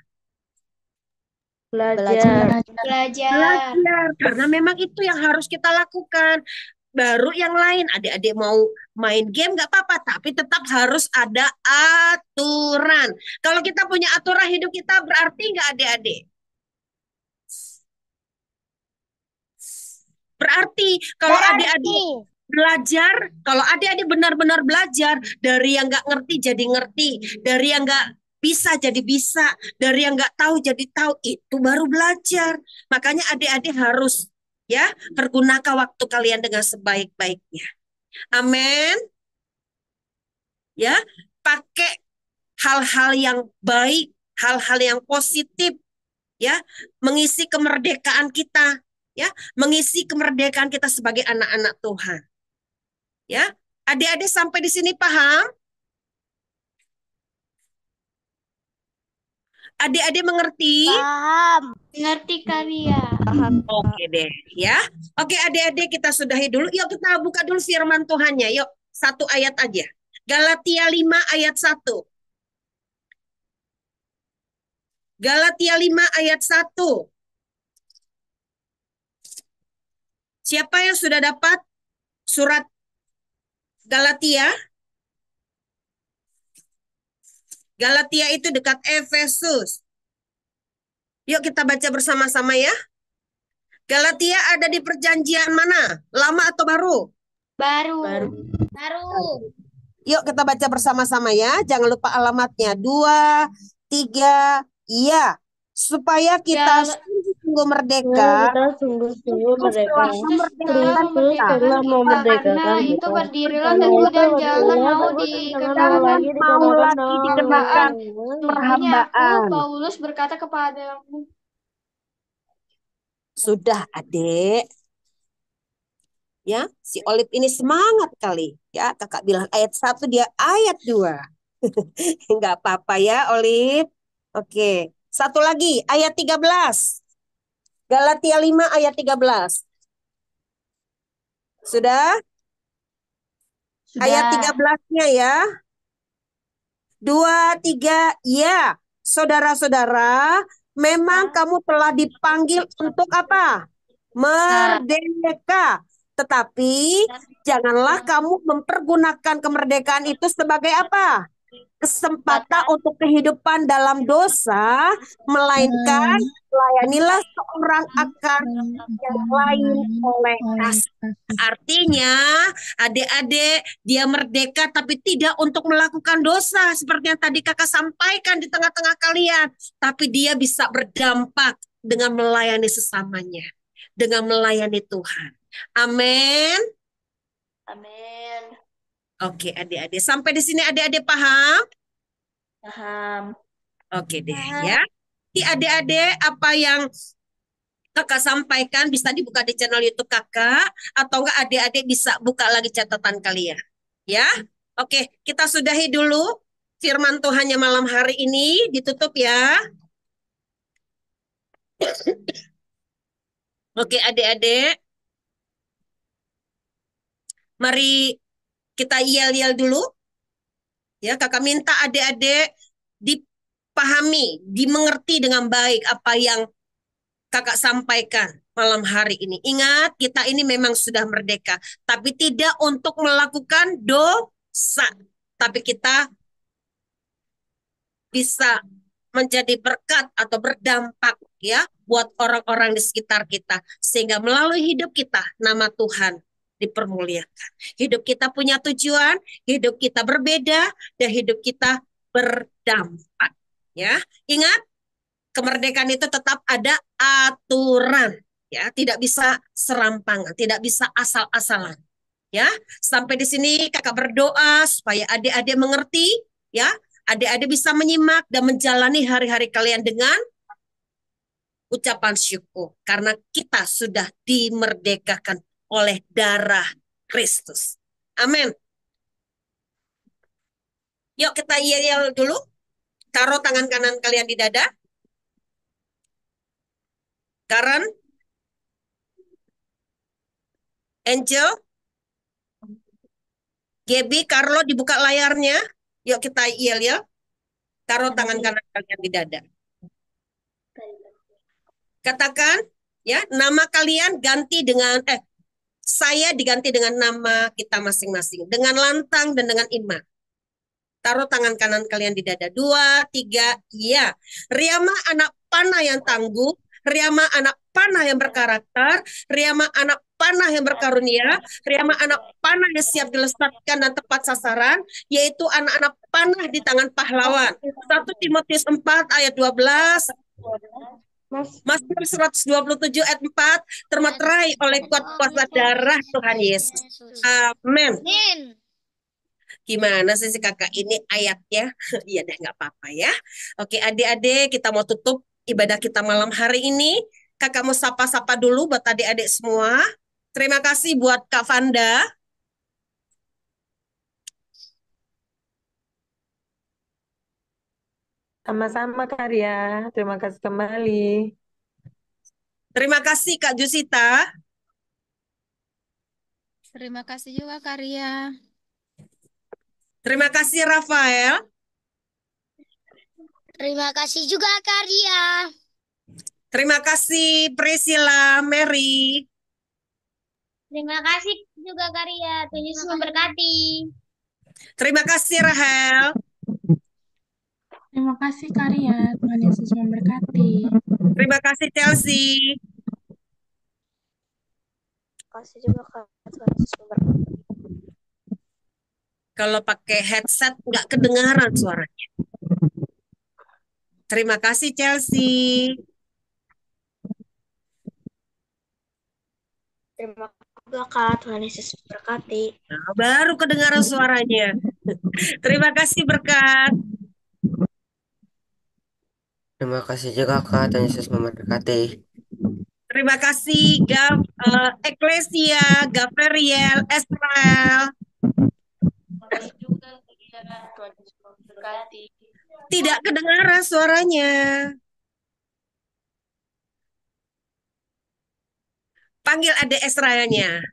Belajar. Belajar. Karena memang itu yang harus kita lakukan. Baru yang lain, adik-adik mau main game nggak apa-apa, tapi tetap harus ada aturan. Kalau kita punya aturan hidup kita, berarti nggak adik-adik? Berarti kalau adik-adik belajar, kalau adik-adik benar-benar belajar, dari yang nggak ngerti jadi ngerti, dari yang nggak bisa jadi bisa, dari yang nggak tahu jadi tahu, itu baru belajar. Makanya adik-adik harus ya pergunakan waktu kalian dengan sebaik-baiknya. Amin. Ya, pakai hal-hal yang baik, hal-hal yang positif, ya, mengisi kemerdekaan kita, ya, mengisi kemerdekaan kita sebagai anak-anak Tuhan. Ya, adik-adik sampai di sini paham? Adik-adik mengerti? Paham. Mengerti Karia. Oke deh, ya. Oke adik-adik, kita sudahi dulu. Yuk kita buka dulu firman Tuhannya. Yuk, satu ayat aja. Galatia 5 ayat 1. Galatia 5 ayat 1. Siapa yang sudah dapat surat Galatia? Galatia itu dekat Efesus. Yuk kita baca bersama-sama ya. Galatia ada di perjanjian mana? Lama atau baru? Baru. Yuk kita baca bersama-sama ya. Jangan lupa alamatnya. 2, 3, iya. Supaya kita sungguh merdeka. Kita sungguh-sungguh merdeka. Kristus telah memerdekakan Karena itu kita. berdirilah teguh dan jangan mau dikenakan perhambaan. Paulus berkata kepadamu. Sudah adik. Ya, si Olip ini semangat kali. Ya, kakak bilang ayat 1, dia ayat 2. Enggak apa-apa ya, Olip. Oke. Satu lagi, ayat 13. Galatia 5 ayat 13. Sudah? Ayat 13-nya ya. 2, 3, ya. Saudara-saudara, memang kamu telah dipanggil untuk apa? Merdeka. Tetapi janganlah kamu mempergunakan kemerdekaan itu sebagai apa? kesempatan untuk kehidupan dalam dosa, melainkan layanilah seorang akan yang lain oleh kasih. Artinya, adik-adik, dia merdeka tapi tidak untuk melakukan dosa seperti yang tadi kakak sampaikan di tengah-tengah kalian. Tapi dia bisa berdampak dengan melayani sesamanya, dengan melayani Tuhan. Amin. Amin. Oke, adik-adik. Sampai di sini adik-adik paham? Paham. Oke deh ya. Di adik-adik apa yang kakak sampaikan bisa dibuka di channel YouTube kakak, atau enggak adik-adik bisa buka lagi catatan kalian. Ya, oke, kita sudahi dulu firman Tuhannya malam hari ini, ditutup ya. Oke adik-adik, mari kita yel-yel dulu. Ya, kakak minta adik-adik dipahami, dimengerti dengan baik apa yang kakak sampaikan malam hari ini. Ingat, kita ini memang sudah merdeka, tapi tidak untuk melakukan dosa. Tapi kita bisa menjadi berkat atau berdampak ya buat orang-orang di sekitar kita. Sehingga melalui hidup kita, nama Tuhan dipermuliakan. Hidup kita punya tujuan, hidup kita berbeda, dan hidup kita berdampak. Ya, ingat, kemerdekaan itu tetap ada aturan, ya, tidak bisa serampangan, tidak bisa asal-asalan. Ya, sampai di sini kakak berdoa supaya adik-adik mengerti, ya, adik-adik bisa menyimak dan menjalani hari-hari kalian dengan ucapan syukur karena kita sudah dimerdekakan oleh darah Kristus. Amin. Yuk kita yel-yel dulu. Taruh tangan kanan kalian di dada. Karen, Angel, Gaby, Carlo dibuka layarnya. Yuk kita yel-yel. Taruh tangan kanan kalian di dada. Katakan, ya, nama kalian ganti dengan, saya diganti dengan nama kita masing-masing. Dengan lantang dan dengan iman. Taruh tangan kanan kalian di dada. 2, 3, iya. Riama anak panah yang tangguh. Riama anak panah yang berkarakter. Riama anak panah yang berkarunia. Riama anak panah yang siap dilesatkan dan tepat sasaran. Yaitu anak-anak panah di tangan pahlawan. 1 Timotius 4 ayat 12. Mazmur 127 ayat 4. Termeterai oleh kuat kuasa darah Tuhan Yesus. Amin. Gimana sih si kakak ini ayatnya? Iya deh, nggak apa-apa ya. Oke adik-adik, kita mau tutup ibadah kita malam hari ini. Kakak mau sapa-sapa dulu buat adik-adik semua. Terima kasih buat Kak Vanda. Sama-sama Karya, terima kasih kembali. Terima kasih Kak Jusita. Terima kasih juga Karya. Terima kasih Rafael. Terima kasih juga Karya. Terima kasih Priscilla, Mary. Terima kasih juga Karya. Tuhan Yesus memberkati. Terima kasih Rahel. Terima kasih Karya, Tuhan Yesus memberkati. Terima kasih Chelsea. Terima kasih juga Kak. Tuhan Yesus memberkati. Kalau pakai headset nggak kedengaran suaranya. Terima kasih Chelsea. Terima kasih juga Kak. Tuhan Yesus memberkati. Nah, baru kedengaran suaranya. Terima kasih Berkat. Terima kasih juga Kak, Tuhan Yesus memberkati. Terima kasih Eklesia, Gaveriel, Israel. Terima kasih juga Tuhan Yesus memberkati. Tidak kedengaran suaranya. Panggil adik Israelnya.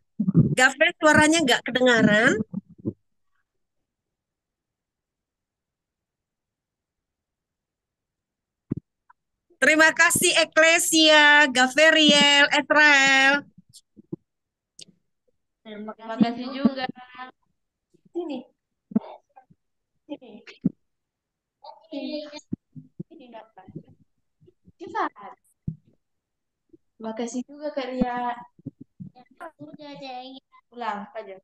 Gavel suaranya nggak kedengaran. Terima kasih Eklesia, Gaveriel, Israel. Terima kasih juga. Sini. Sini. Ini dapat. Cepat. Terima kasih juga Kak Ria. Ulang aja.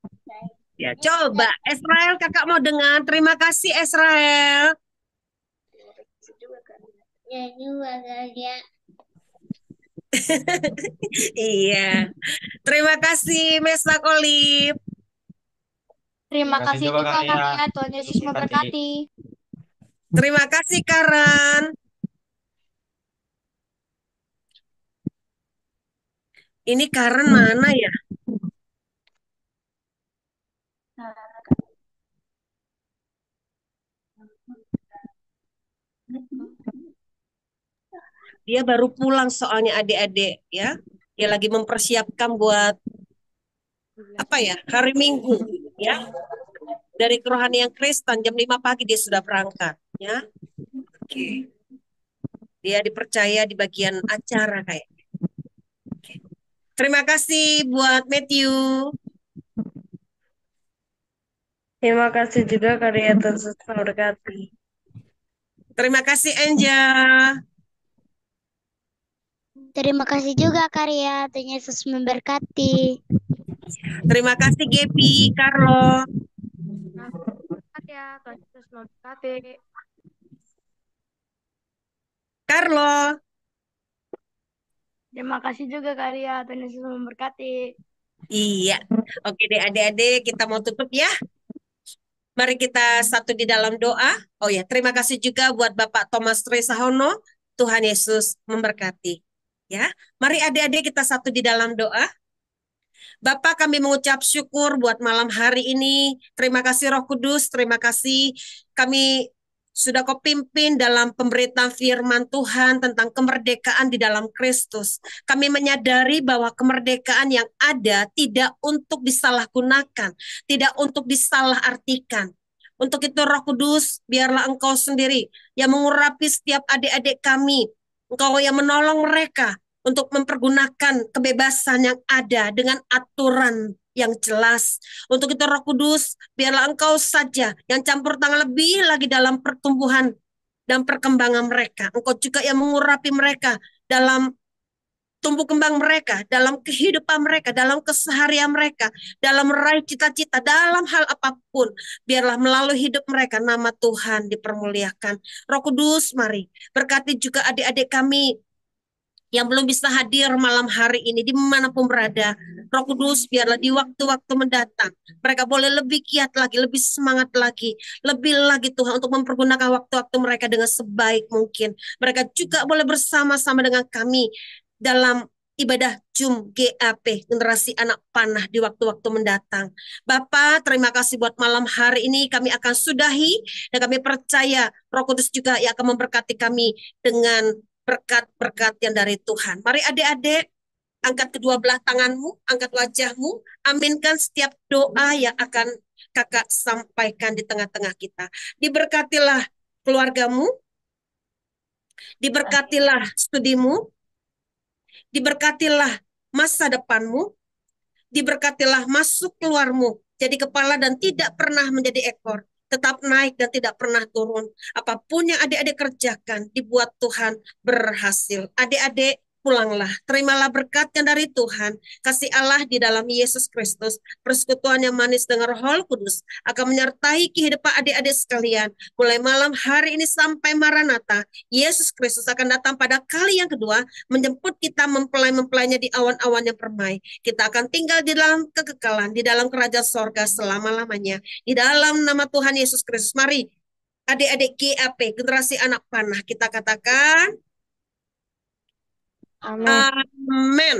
Ya, coba Israel, kakak mau dengar. Terima kasih Israel. Terima kasih juga Kak Ria. Ya juga Garia. Iya. Terima kasih Mesa Kolib. Terima Terima kasih kasih juga juga Kak Ria. Kak Ria. Tuhan Yesus memberkati. Terima kasih Karan. Ini Karen mana ya? Dia baru pulang soalnya adik-adik ya. Dia lagi mempersiapkan buat apa ya? Hari Minggu ya. Dari kerohanian Kristen jam 5 pagi dia sudah berangkat ya. Oke. Dia dipercaya di bagian acara kayak. Oke. Terima kasih buat Matthew. Terima kasih juga karya Tuhan Yesus memberkati. Terima kasih Angel. Terima kasih juga Karya. Tuhan Yesus memberkati. Terima kasih Gepi, Carlo. Ya, Tuhan Yesus memberkati. Carlo. Terima kasih juga Kak Ria. Tuhan Yesus memberkati. Iya. Oke deh adik-adik, kita mau tutup ya. Mari kita satu di dalam doa. Oh ya, terima kasih juga buat Bapak Thomas Tresahono. Tuhan Yesus memberkati. Ya, mari adik-adik kita satu di dalam doa. Bapak, kami mengucap syukur buat malam hari ini. Terima kasih Roh Kudus, terima kasih kami sudah kau pimpin dalam pemberitaan firman Tuhan tentang kemerdekaan di dalam Kristus. Kami menyadari bahwa kemerdekaan yang ada tidak untuk disalahgunakan, tidak untuk disalahartikan. Untuk itu Roh Kudus, biarlah Engkau sendiri yang mengurapi setiap adik-adik kami. Engkau yang menolong mereka untuk mempergunakan kebebasan yang ada dengan aturan yang jelas. Untuk itu Roh Kudus, biarlah Engkau saja yang campur tangan lebih lagi dalam pertumbuhan dan perkembangan mereka. Engkau juga yang mengurapi mereka dalam tumbuh kembang mereka, dalam kehidupan mereka, dalam keseharian mereka, dalam meraih cita-cita, dalam hal apapun. Biarlah melalui hidup mereka nama Tuhan dipermuliakan. Roh Kudus, mari berkati juga adik-adik kami yang belum bisa hadir malam hari ini dimanapun berada. Roh Kudus biarlah di waktu-waktu mendatang mereka boleh lebih giat lagi, lebih semangat lagi, lebih lagi Tuhan untuk mempergunakan waktu-waktu mereka dengan sebaik mungkin. Mereka juga boleh bersama-sama dengan kami dalam ibadah Jum GAP, generasi anak panah di waktu-waktu mendatang. Bapak, terima kasih buat malam hari ini kami akan sudahi dan kami percaya Roh Kudus juga yang akan memberkati kami dengan berkat-berkat yang dari Tuhan. Mari adik-adik, angkat kedua belah tanganmu, angkat wajahmu, aminkan setiap doa yang akan kakak sampaikan di tengah-tengah kita. Diberkatilah keluargamu, diberkatilah studimu, diberkatilah masa depanmu, diberkatilah masuk keluarmu, jadi kepala dan tidak pernah menjadi ekor, tetap naik dan tidak pernah turun. Apapun yang adik-adik kerjakan, dibuat Tuhan berhasil. Adik-adik, pulanglah, terimalah berkat yang dari Tuhan, kasih Allah di dalam Yesus Kristus, persekutuan yang manis dengan Roh Kudus akan menyertai kehidupan adik-adik sekalian, mulai malam hari ini sampai Maranatha. Yesus Kristus akan datang pada kali yang kedua, menjemput kita mempelai-mempelainya di awan-awan yang permai. Kita akan tinggal di dalam kekekalan, di dalam kerajaan sorga selama-lamanya. Di dalam nama Tuhan Yesus Kristus, mari adik-adik GAP, generasi anak panah, kita katakan, amin.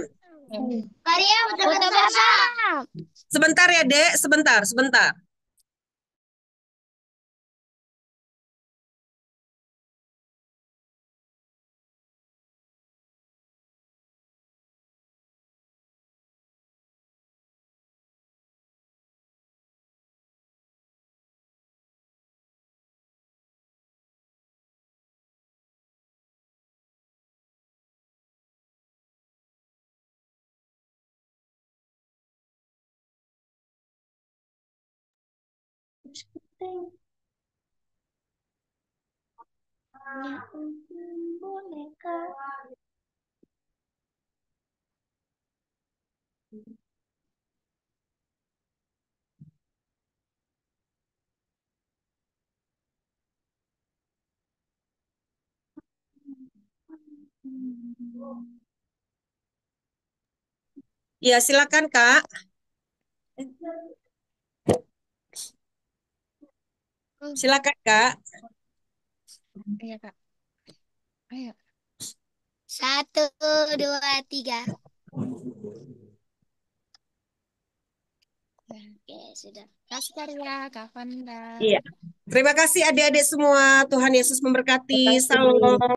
Karya bersama. Sebentar ya, Dek, sebentar. boneka. Ya, silakan Kak. Silakan Kak. Iya, Kak. Ayo. 1, 2, 3. Oke, sudah. Kasih Karya, Kak Fanda. Iya. Terima kasih adik-adik semua. Tuhan Yesus memberkati. Terima kasih. Salam.